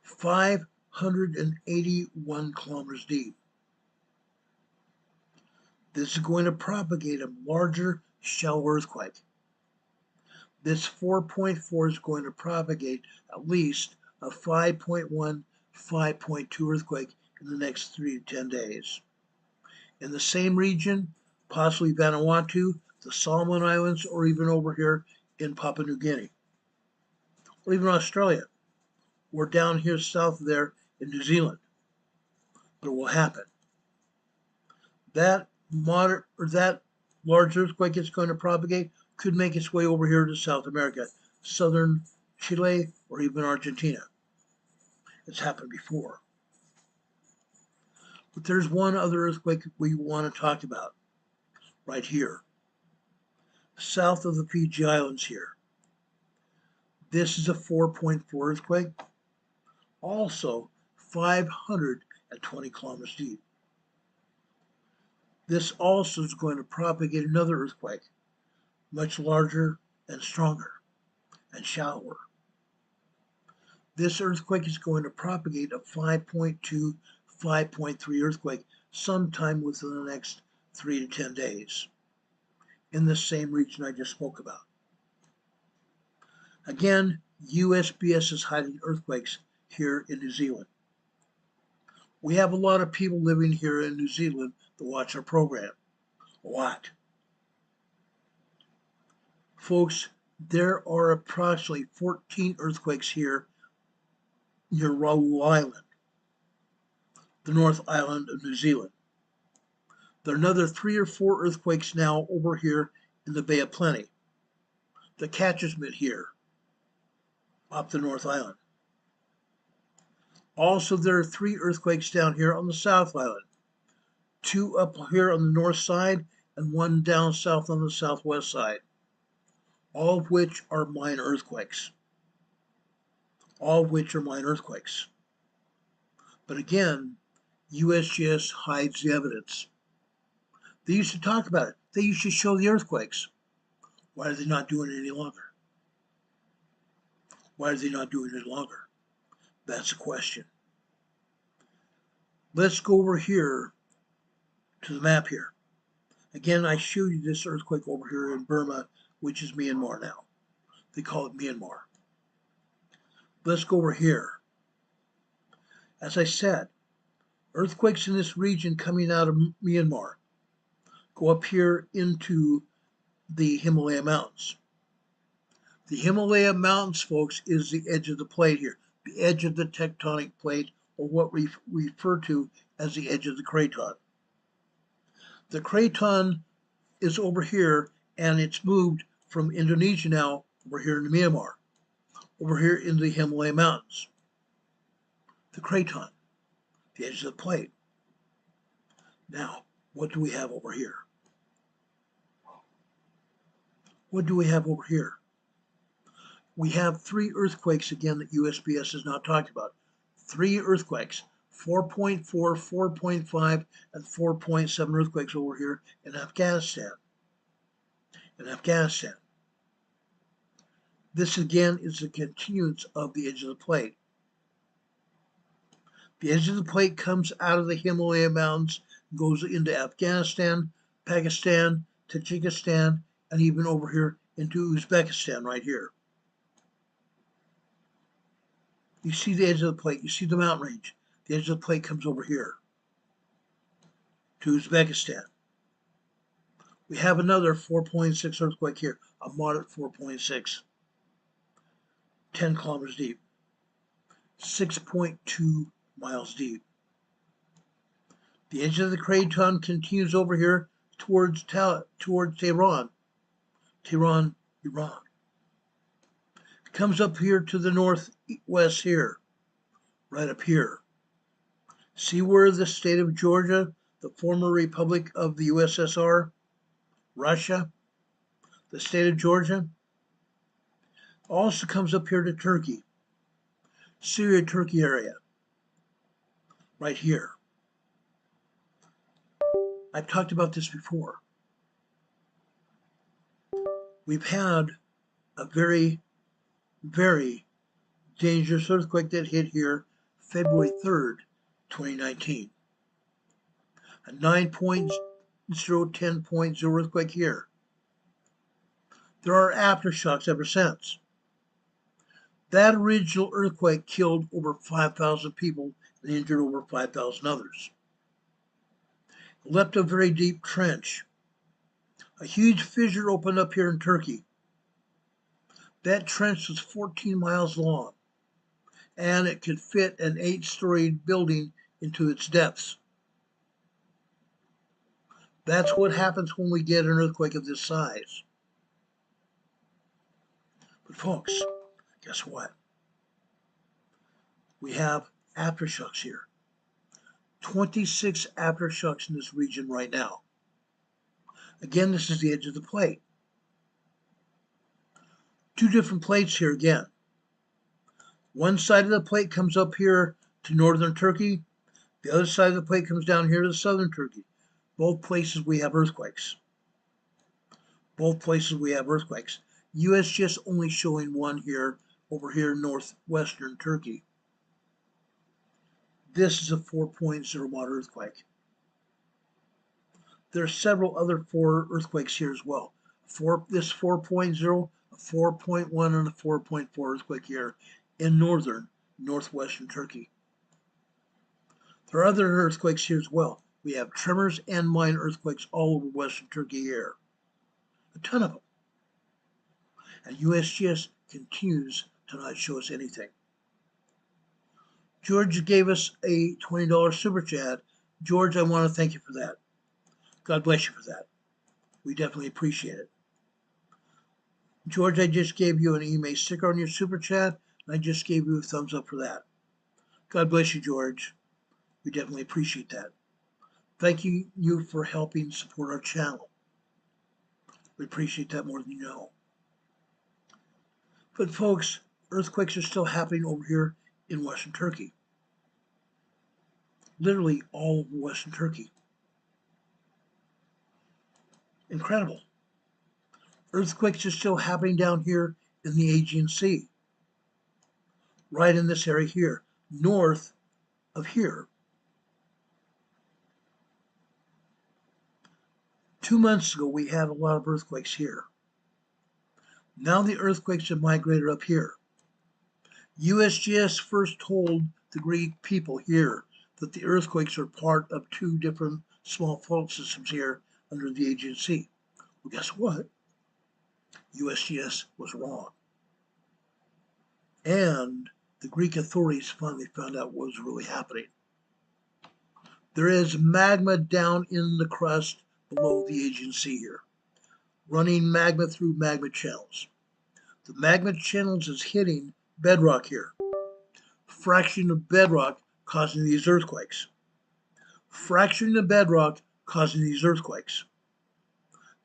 581 kilometers deep. This is going to propagate a larger, shallow earthquake. This 4.4 is going to propagate at least a 5.1, 5.2 earthquake in the next 3 to 10 days. In the same region, possibly Vanuatu, the Solomon Islands, or even over here in Papua New Guinea, or even Australia, or down here south of there in New Zealand, but it will happen. That that large earthquake it's going to propagate could make its way over here to South America, southern Chile, or even Argentina. It's happened before. But there's one other earthquake we want to talk about right here, south of the Fiji Islands here. This is a 4.4 earthquake, also 520 kilometers deep. This also is going to propagate another earthquake, much larger and stronger and shallower. This earthquake is going to propagate a 5.2, 5.3 earthquake sometime within the next 3 to 10 days in the same region I just spoke about. Again, USGS is hiding earthquakes here in New Zealand. We have a lot of people living here in New Zealand that watch our program. A lot. Folks, there are approximately 14 earthquakes here near Raoul Island, the North Island of New Zealand. There are another 3 or 4 earthquakes now over here in the Bay of Plenty, the Catchment here, off the North Island. Also, there are 3 earthquakes down here on the South Island, 2 up here on the north side and 1 down south on the southwest side, all of which are minor earthquakes. All of which are minor earthquakes. But again, USGS hides the evidence. They used to talk about it. They used to show the earthquakes. Why are they not doing it any longer? Why are they not doing it longer? That's the question. Let's go over here to the map here. Again, I showed you this earthquake over here in Burma, which is Myanmar now. They call it Myanmar. Let's go over here. As I said, earthquakes in this region coming out of Myanmar go up here into the Himalaya Mountains. The Himalaya Mountains, folks, is the edge of the plate here, the edge of the tectonic plate, or what we refer to as the edge of the craton. The craton is over here, and it's moved from Indonesia now over here in Myanmar, over here in the Himalaya Mountains. The craton, the edge of the plate. Now, what do we have over here? What do we have over here? We have 3 earthquakes again that USGS has not talked about. 3 earthquakes, 4.4, 4.5, and 4.7 earthquakes over here in Afghanistan. This again is a continuance of the edge of the plate. The edge of the plate comes out of the Himalaya Mountains, goes into Afghanistan, Pakistan, Tajikistan, and even over here into Uzbekistan right here. You see the edge of the plate, you see the mountain range. The edge of the plate comes over here to Uzbekistan. We have another 4.6 earthquake here, a moderate 4.6, 10 kilometers deep, 6.2 miles deep. The edge of the craton continues over here towards Tehran, Iran. It comes up here to the northwest here, right up here. See where the state of Georgia, the former republic of the USSR, Russia, the state of Georgia, also comes up here to Turkey, Syria, Turkey area, right here. I've talked about this before. We've had a very, very dangerous earthquake that hit here February 3rd, 2019. A 9.0, 10.0 earthquake here. There are aftershocks ever since. That original earthquake killed over 5,000 people and injured over 5,000 others. It left a very deep trench. A huge fissure opened up here in Turkey. That trench was 14 miles long and it could fit an 8-story building into its depths. That's what happens when we get an earthquake of this size. But folks, guess what? We have aftershocks here. 26 aftershocks in this region right now. Again, this is the edge of the plate. 2 different plates here again. One side of the plate comes up here to northern Turkey. The other side of the plate comes down here to southern Turkey. Both places we have earthquakes. Both places we have earthquakes. USGS only showing one here, over here in northwestern Turkey. This is a 4.0 watt earthquake. There are several other 4 earthquakes here as well. This 4.0, a 4.1, and a 4.4 earthquake here in northwestern Turkey. There are other earthquakes here as well. We have tremors and minor earthquakes all over western Turkey here. A ton of them. And USGS continues to not show us anything. George gave us a $20 super chat. George, I want to thank you for that. God bless you for that. We definitely appreciate it. George, I just gave you an EMA sticker on your super chat, and I just gave you a thumbs up for that. God bless you, George. We definitely appreciate that. Thank you for helping support our channel. We appreciate that more than you know. But folks, earthquakes are still happening over here in western Turkey. Literally all over western Turkey. Incredible. Earthquakes are still happening down here in the Aegean Sea. Right in this area here, north of here. 2 months ago, we had a lot of earthquakes here. Now the earthquakes have migrated up here. USGS first told the Greek people here that the earthquakes are part of 2 different small fault systems here under the Aegean Sea. Well, guess what? USGS was wrong. And the Greek authorities finally found out what was really happening. There is magma down in the crust below the Aegean Sea here, running magma through magma channels. The magma channels is hitting bedrock here, fracturing the bedrock causing these earthquakes. Fracturing the bedrock causing these earthquakes.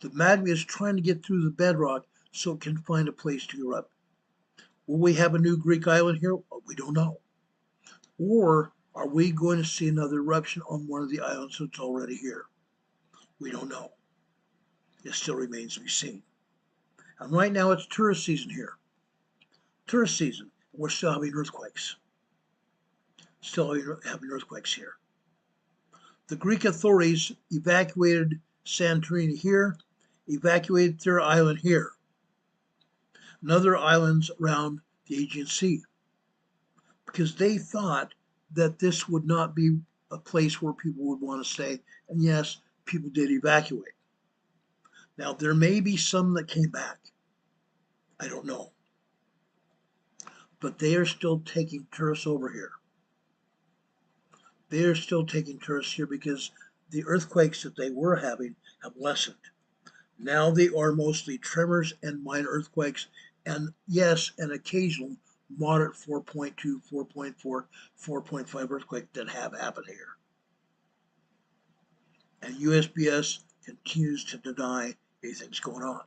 The magma is trying to get through the bedrock so it can find a place to erupt. Will we have a new Greek island here? Well, we don't know. Or are we going to see another eruption on one of the islands that's already here? We don't know. It still remains to be seen. And right now it's tourist season here. Tourist season. We're still having earthquakes. Still having earthquakes here. The Greek authorities evacuated Santorini here, evacuated their island here, and other islands around the Aegean Sea, because they thought that this would not be a place where people would want to stay. And yes, people did evacuate. Now, there may be some that came back. I don't know. But they are still taking tourists over here. They are still taking tourists here because the earthquakes that they were having have lessened. Now they are mostly tremors and minor earthquakes, and yes, an occasional moderate 4.2, 4.4, 4.5 earthquake that have happened here. And USGS continues to deny anything's going on.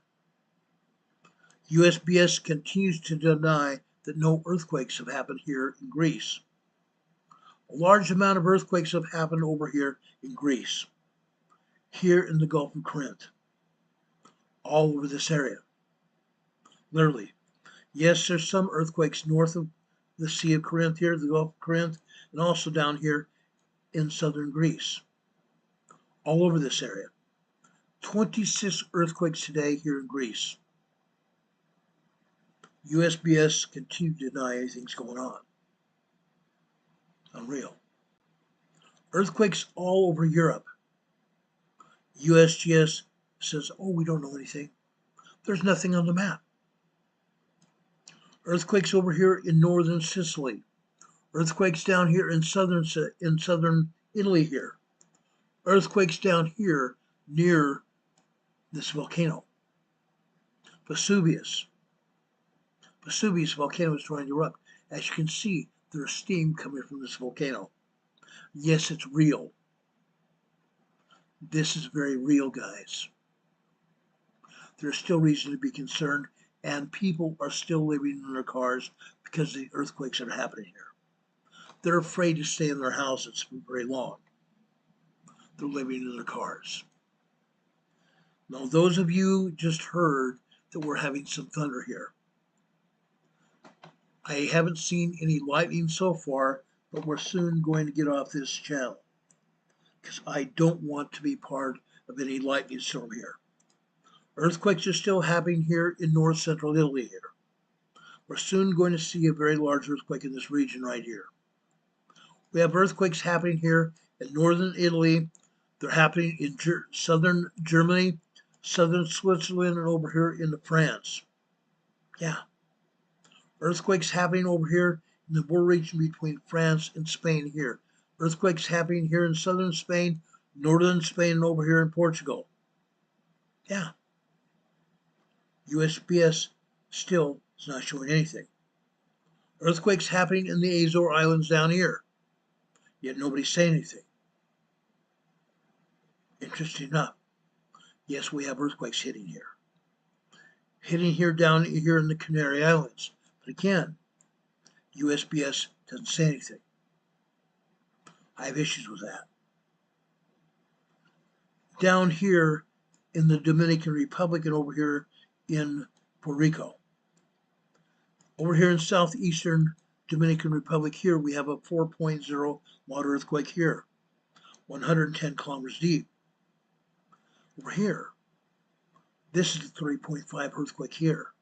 USGS continues to deny that no earthquakes have happened here in Greece. A large amount of earthquakes have happened over here in Greece, here in the Gulf of Corinth, all over this area. Literally. Yes, there's some earthquakes north of the Sea of Corinth here, the Gulf of Corinth, and also down here in southern Greece, all over this area. 26 earthquakes today here in Greece. USGS continues to deny anything's going on. Unreal. Earthquakes all over Europe. USGS says, oh, we don't know anything. There's nothing on the map. Earthquakes over here in northern Sicily, Earthquakes down here in southern Italy here. Earthquakes down here near this volcano, Vesuvius. Vesuvius volcano is trying to erupt. As you can see, there's steam coming from this volcano. Yes, it's real. This is very real, guys. There's still reason to be concerned, and people are still living in their cars because of the earthquakes that are happening here. They're afraid to stay in their houses for very long. They're living in their cars. Now, those of you just heard that we're having some thunder here. I haven't seen any lightning so far, but we're soon going to get off this channel because I don't want to be part of any lightning storm here. Earthquakes are still happening here in north central Italy here. We're soon going to see a very large earthquake in this region right here. We have earthquakes happening here in northern Italy. They're happening in southern Germany, southern Switzerland, and over here in France. Yeah. Earthquakes happening over here in the border region between France and Spain here. Earthquakes happening here in southern Spain, northern Spain, and over here in Portugal. Yeah. USGS still is not showing anything. Earthquakes happening in the Azore Islands down here. Yet nobody's saying anything. Interesting enough. Yes, we have earthquakes hitting here. Hitting here down here in the Canary Islands. But again, USGS doesn't say anything. I have issues with that. Down here in the Dominican Republic and over here in Puerto Rico. Over here in southeastern Dominican Republic here, we have a 4.0 water earthquake here, 110 kilometers deep. Over here, this is a 3.5 earthquake here.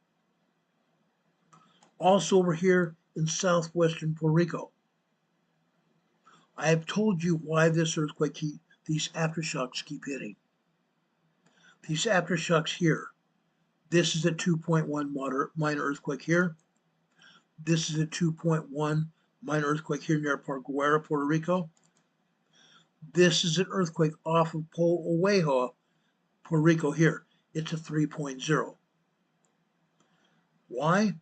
Also over here in southwestern Puerto Rico. I have told you why this earthquake, these aftershocks keep hitting. These aftershocks here. This is a 2.1 minor earthquake here. This is a 2.1 minor earthquake here near Coeur, Puerto Rico. This is an earthquake off of Aveyah, Puerto Rico here. It's a 3.0. Why?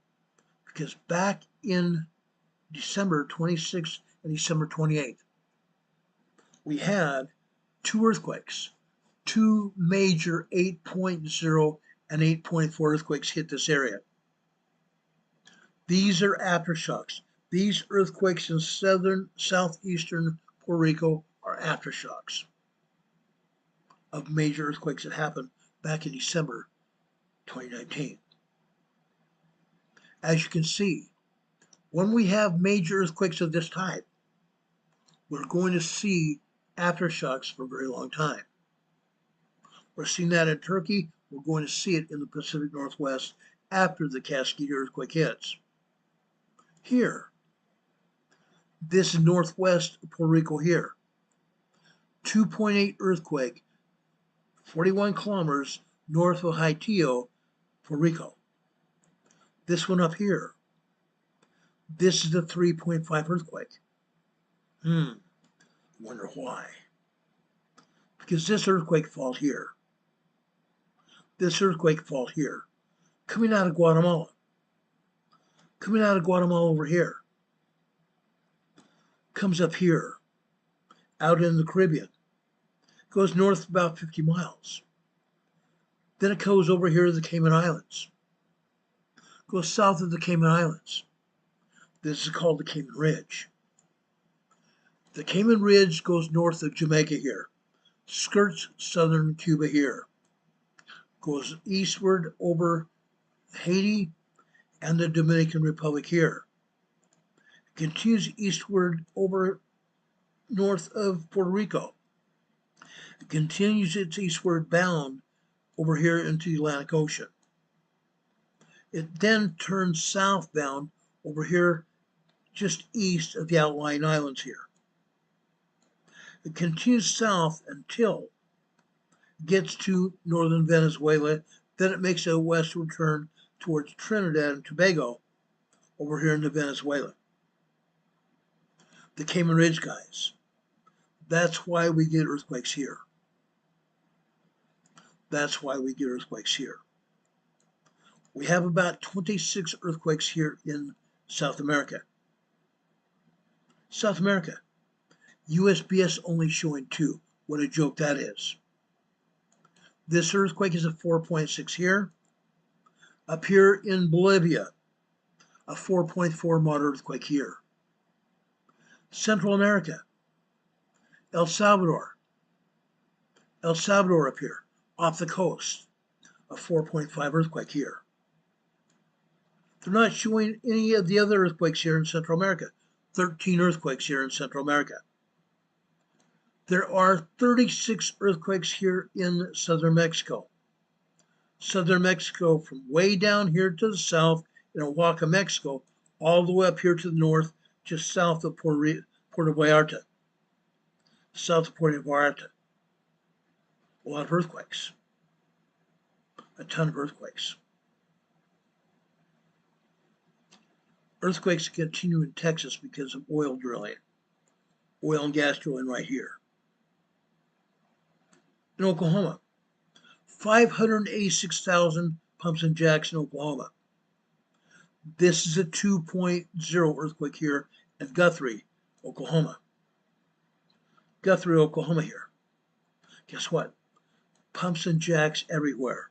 Because back in December 26th and December 28th, we had two earthquakes. Two major 8.0 and 8.4 earthquakes hit this area. These are aftershocks. These earthquakes in southeastern Puerto Rico are aftershocks of major earthquakes that happened back in December 2019. As you can see, when we have major earthquakes of this type, we're going to see aftershocks for a very long time. We're seeing that in Turkey. We're going to see it in the Pacific Northwest after the Cascade earthquake hits. Here, this is northwest of Puerto Rico here. 2.8 earthquake, 41 kilometers north of Haitio, Puerto Rico. This one up here, this is the 3.5 earthquake. Wonder why. Because this earthquake fault here, this earthquake fault here, coming out of Guatemala, over here, comes up here, out in the Caribbean, goes north about 50 miles. Then it goes over here to the Cayman Islands, goes south of the Cayman Islands. This is called the Cayman Ridge. The Cayman Ridge goes north of Jamaica here, skirts southern Cuba here, goes eastward over Haiti and the Dominican Republic here, continues eastward over north of Puerto Rico, it continues its eastward bound over here into the Atlantic Ocean. It then turns southbound over here just east of the outlying islands here. It continues south until it gets to northern Venezuela. Then it makes a westward turn towards Trinidad and Tobago over here into Venezuela. The Cayman Ridge guys. That's why we get earthquakes here. That's why we get earthquakes here. We have about 26 earthquakes here in South America. South America. USGS only showing 2. What a joke that is. This earthquake is a 4.6 here. Up here in Bolivia, a 4.4 moderate earthquake here. Central America, El Salvador up here, off the coast, a 4.5 earthquake here. They're not showing any of the other earthquakes here in Central America. 13 earthquakes here in Central America. There are 36 earthquakes here in southern Mexico. Southern Mexico from way down here to the south in Oaxaca, Mexico, all the way up here to the north, just south of Puerto Vallarta. South of Puerto Vallarta. A lot of earthquakes. A ton of earthquakes. Earthquakes continue in Texas because of oil drilling. Oil and gas drilling right here. In Oklahoma, 586,000 pumps and jacks in Oklahoma. This is a 2.0 earthquake here in Guthrie, Oklahoma. Guthrie, Oklahoma here. Guess what? Pumps and jacks everywhere.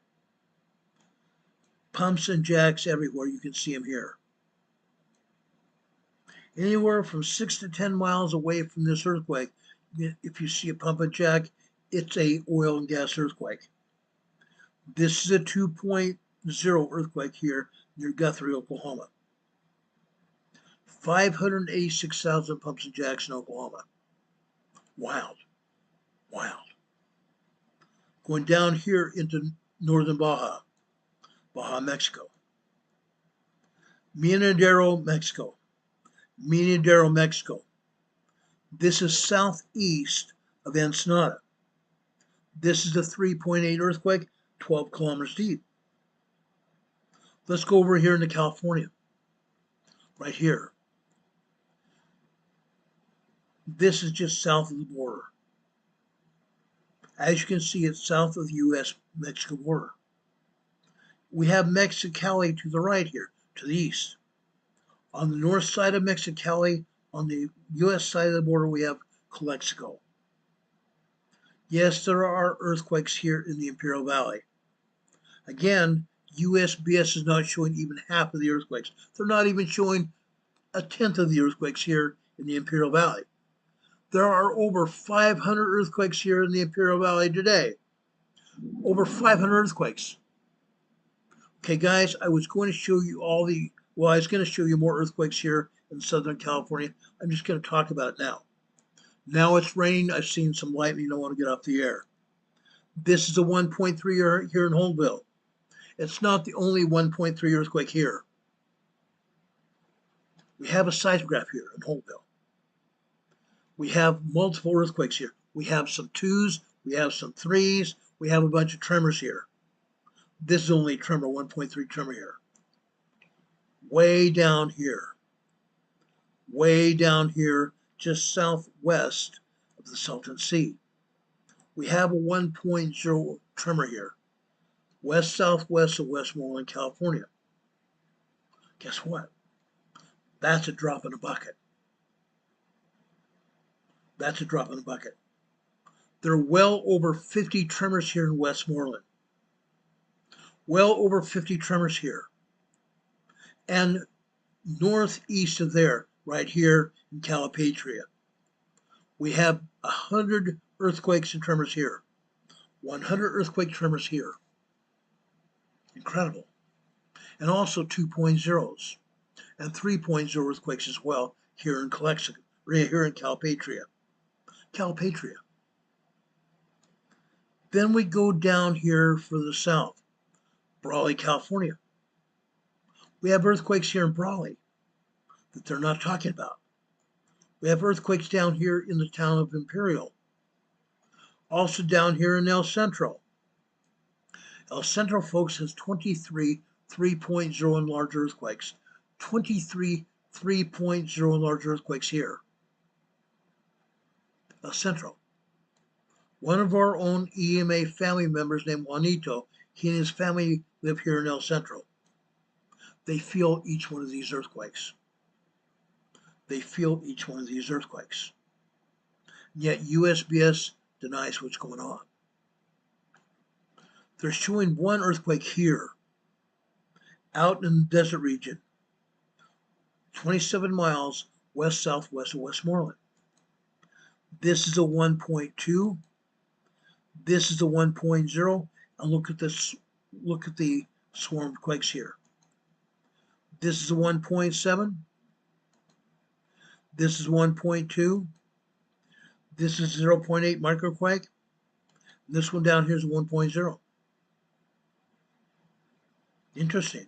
Pumps and jacks everywhere. You can see them here. Anywhere from 6 to 10 miles away from this earthquake, if you see a pump and jack, it's a oil and gas earthquake. This is a 2.0 earthquake here near Guthrie, Oklahoma. 586,000 pumps and jacks in Oklahoma. Wild. Wild. Going down here into northern Baja, Mexico. Minadero, Mexico. Minadero, Mexico. This is southeast of Ensenada. This is a 3.8 earthquake, 12 kilometers deep. Let's go over here into California, right here. This is just south of the border. As you can see, it's south of the U.S.-Mexico border. We have Mexicali to the right here, to the east. On the north side of Mexicali, on the U.S. side of the border, we have Calexico. Yes, there are earthquakes here in the Imperial Valley. Again, USGS is not showing even half of the earthquakes. They're not even showing a tenth of the earthquakes here in the Imperial Valley. There are over 500 earthquakes here in the Imperial Valley today. Over 500 earthquakes. Okay, guys, I was going to show you I was going to show you more earthquakes here in Southern California. I'm just going to talk about it now. Now it's raining. I've seen some lightning. I want to get off the air. This is a 1.3 here in Holtville. It's not the only 1.3 earthquake here. We have a seismograph here in Holtville. We have multiple earthquakes here. We have some 2s, we have some 3s, we have a bunch of tremors here. This is only a tremor, 1.3 tremor here. Way down here, just southwest of the Salton Sea. We have a 1.0 tremor here, west-southwest of Westmoreland, California. Guess what? That's a drop in a bucket. That's a drop in a bucket. There are well over 50 tremors here in Westmoreland. Well over 50 tremors here. And northeast of there, right here in Calipatria, we have 100 earthquakes and tremors here. 100 earthquake tremors here. Incredible. And also 2.0s and 3.0 earthquakes as well here in Calipatria. Then we go down here further south, Brawley, California. We have earthquakes here in Brawley that they're not talking about. We have earthquakes down here in the town of Imperial. Also down here in El Centro. El Centro, folks, has 23 3.0 and large earthquakes. 23 3.0 and large earthquakes here. Central. One of our own EMA family members named Juanito, he and his family live here in El Centro. They feel each one of these earthquakes. They feel each one of these earthquakes. Yet USGS denies what's going on. They're showing one earthquake here, out in the desert region, 27 miles west-southwest of Westmoreland. This is a 1.2. This is a 1.0. And look at this. Look at the swarm quakes here. This is a 1.7. This is 1.2. This is 0.8 microquake. This one down here is 1.0. Interesting.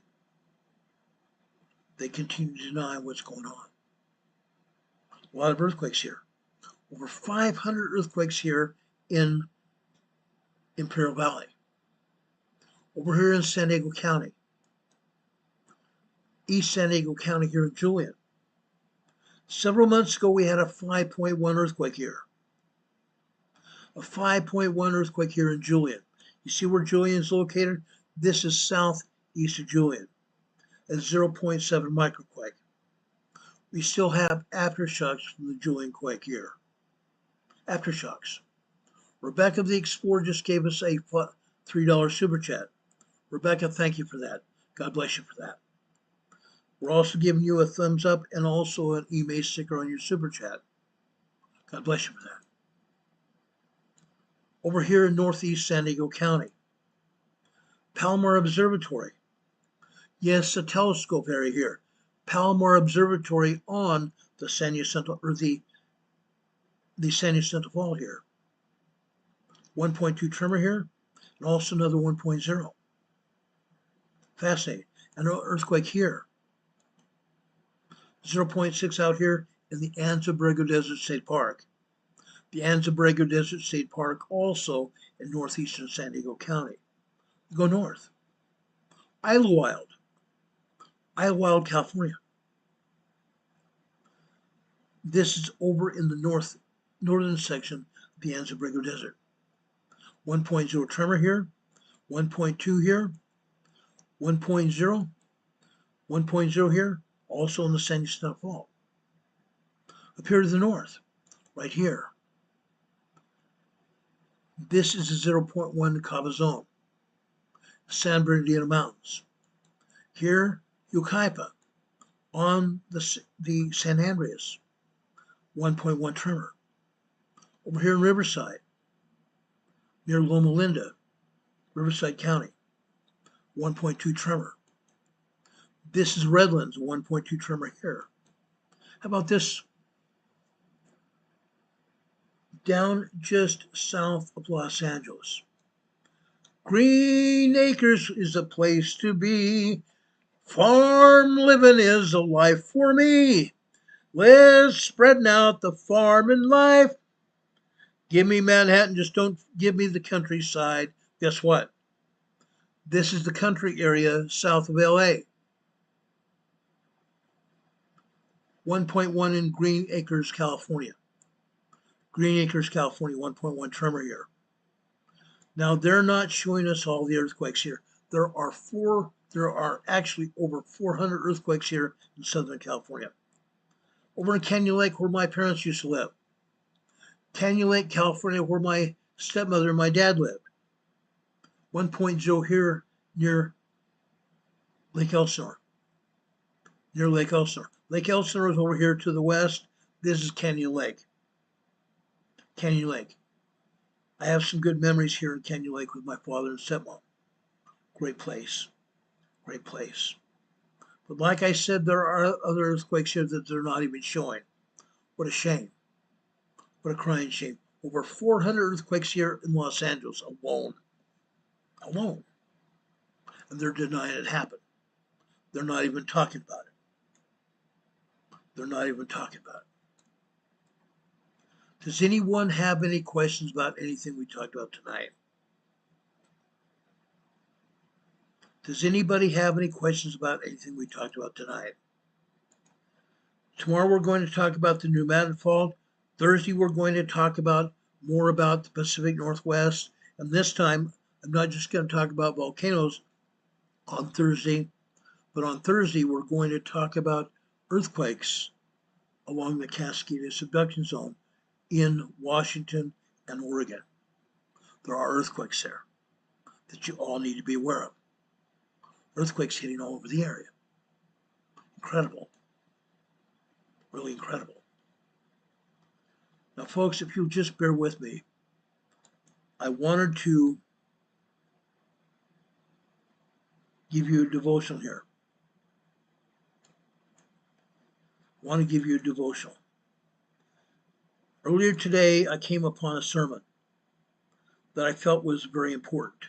They continue to deny what's going on. A lot of earthquakes here. Over 500 earthquakes here in Imperial Valley. Over here in San Diego County. East San Diego County here in Julian. Several months ago, we had a 5.1 earthquake here. A 5.1 earthquake here in Julian. You see where Julian is located? This is southeast of Julian. At 0.7 microquake. We still have aftershocks from the Julian quake here. Aftershocks. Rebecca the Explorer just gave us a $3 super chat. Rebecca, thank you for that. God bless you for that. We're also giving you a thumbs up and also an EMA sticker on your super chat. God bless you for that. Over here in northeast San Diego County, Palomar Observatory. Yes, a telescope area here. Palomar Observatory on the San Jacinto, or the San Jacinto Fault here. 1.2 tremor here, and also another 1.0. Fascinating. And an earthquake here. 0.6 out here in the Anza-Borrego Desert State Park. The Anza-Borrego Desert State Park also in northeastern San Diego County. You go north. Idlewild, California. This is over in the northern section of the Anza-Borrego Desert. 1.0 tremor here, 1.2 here, 1.0, 1.0 here, also in the San Jacinto Fault. Up here to the north, right here. This is a 0.1 Cabazon, San Bernardino Mountains. Here, Yucaipa, on the San Andreas, 1.1 tremor. Over here in Riverside, near Loma Linda, Riverside County, 1.2 tremor. This is Redlands, 1.2 tremor here. How about this? Down just south of Los Angeles. Green Acres is a place to be. Farm living is a life for me. Let's spreading out the farming life. Give me Manhattan, just don't give me the countryside. Guess what? This is the country area south of LA. 1.1 in Green Acres, California. Green Acres, California, 1.1 tremor here. Now they're not showing us all the earthquakes here. There are actually over 400 earthquakes here in Southern California. Over in Canyon Lake, where my parents used to live. Canyon Lake, California, where my stepmother and my dad lived. 1.0 here near Lake Elsinore. Near Lake Elsinore. Lake Elsinore is over here to the west. This is Canyon Lake. Canyon Lake. I have some good memories here in Canyon Lake with my father and stepmom. Great place. Great place. But like I said, there are other earthquakes here that they're not even showing. What a shame. What a crying shame. Over 400 earthquakes here in Los Angeles alone. Alone. And they're denying it happened. They're not even talking about it. They're not even talking about it. Does anyone have any questions about anything we talked about tonight? Does anybody have any questions about anything we talked about tonight? Tomorrow we're going to talk about the pneumatic fault, Thursday, we're going to talk more about the Pacific Northwest. And this time, I'm not just going to talk about volcanoes on Thursday, but on Thursday, we're going to talk about earthquakes along the Cascade subduction zone in Washington and Oregon. There are earthquakes there that you all need to be aware of. Earthquakes hitting all over the area. Incredible. Really incredible. Now, folks, if you'll just bear with me, I wanted to give you a devotional here. I want to give you a devotional. Earlier today, I came upon a sermon that I felt was very important.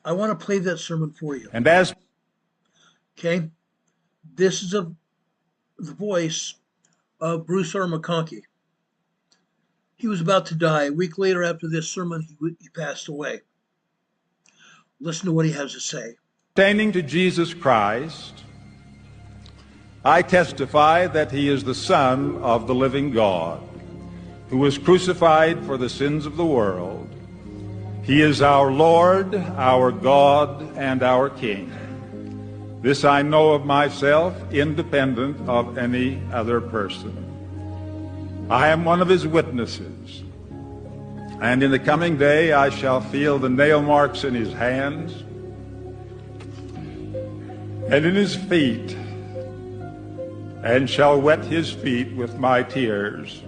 I want to play that sermon for you. Okay, this is the voice of Bruce R. McConkie. He was about to die. A week later after this sermon, he passed away. Listen to what he has to say. Pertaining to Jesus Christ, I testify that he is the Son of the living God, who was crucified for the sins of the world. He is our Lord, our God, and our King. This I know of myself, independent of any other person. I am one of his witnesses, and in the coming day I shall feel the nail marks in his hands and in his feet, and shall wet his feet with my tears.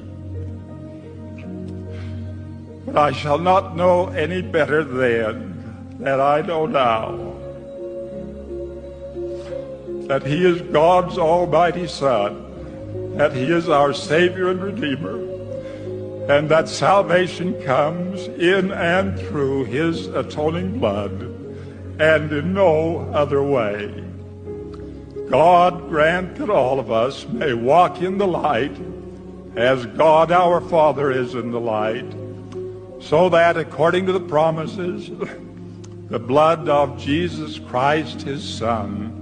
But I shall not know any better then than I know now, that he is God's almighty Son, that he is our Savior and Redeemer, and that salvation comes in and through his atoning blood, and in no other way. God grant that all of us may walk in the light as God our Father is in the light, so that according to the promises, the blood of Jesus Christ his Son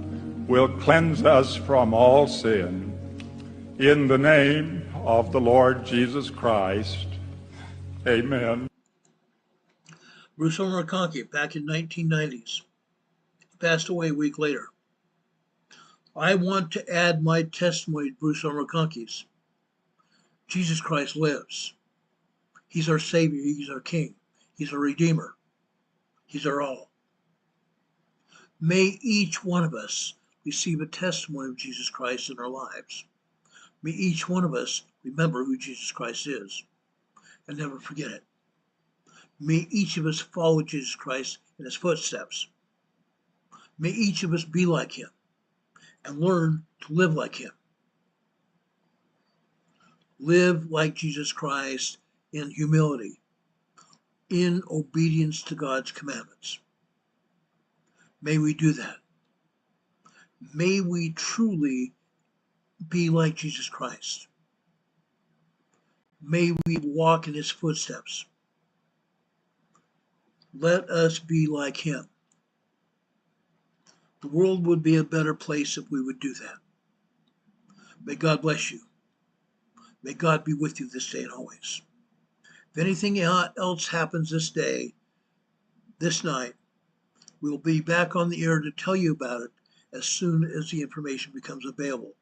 will cleanse us from all sin. In the name of the Lord Jesus Christ, amen. Bruce R. McConkie, back in 1990s, passed away a week later. I want to add my testimony to Bruce R. McConkie's. Jesus Christ lives. He's our Savior. He's our King. He's our Redeemer. He's our all. May each one of us receive a testimony of Jesus Christ in our lives. May each one of us remember who Jesus Christ is and never forget it. May each of us follow Jesus Christ in his footsteps. May each of us be like him and learn to live like him. Live like Jesus Christ in humility, in obedience to God's commandments. May we do that. May we truly be like Jesus Christ. May we walk in his footsteps. Let us be like him. The world would be a better place if we would do that. May God bless you. May God be with you this day and always. If anything else happens this day, this night, we'll be back on the air to tell you about it as soon as the information becomes available.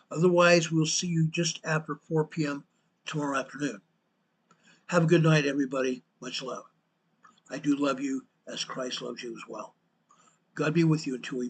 Otherwise, we'll see you just after 4 p.m. tomorrow afternoon. Have a good night, everybody. Much love. I do love you as Christ loves you as well. God be with you until we meet.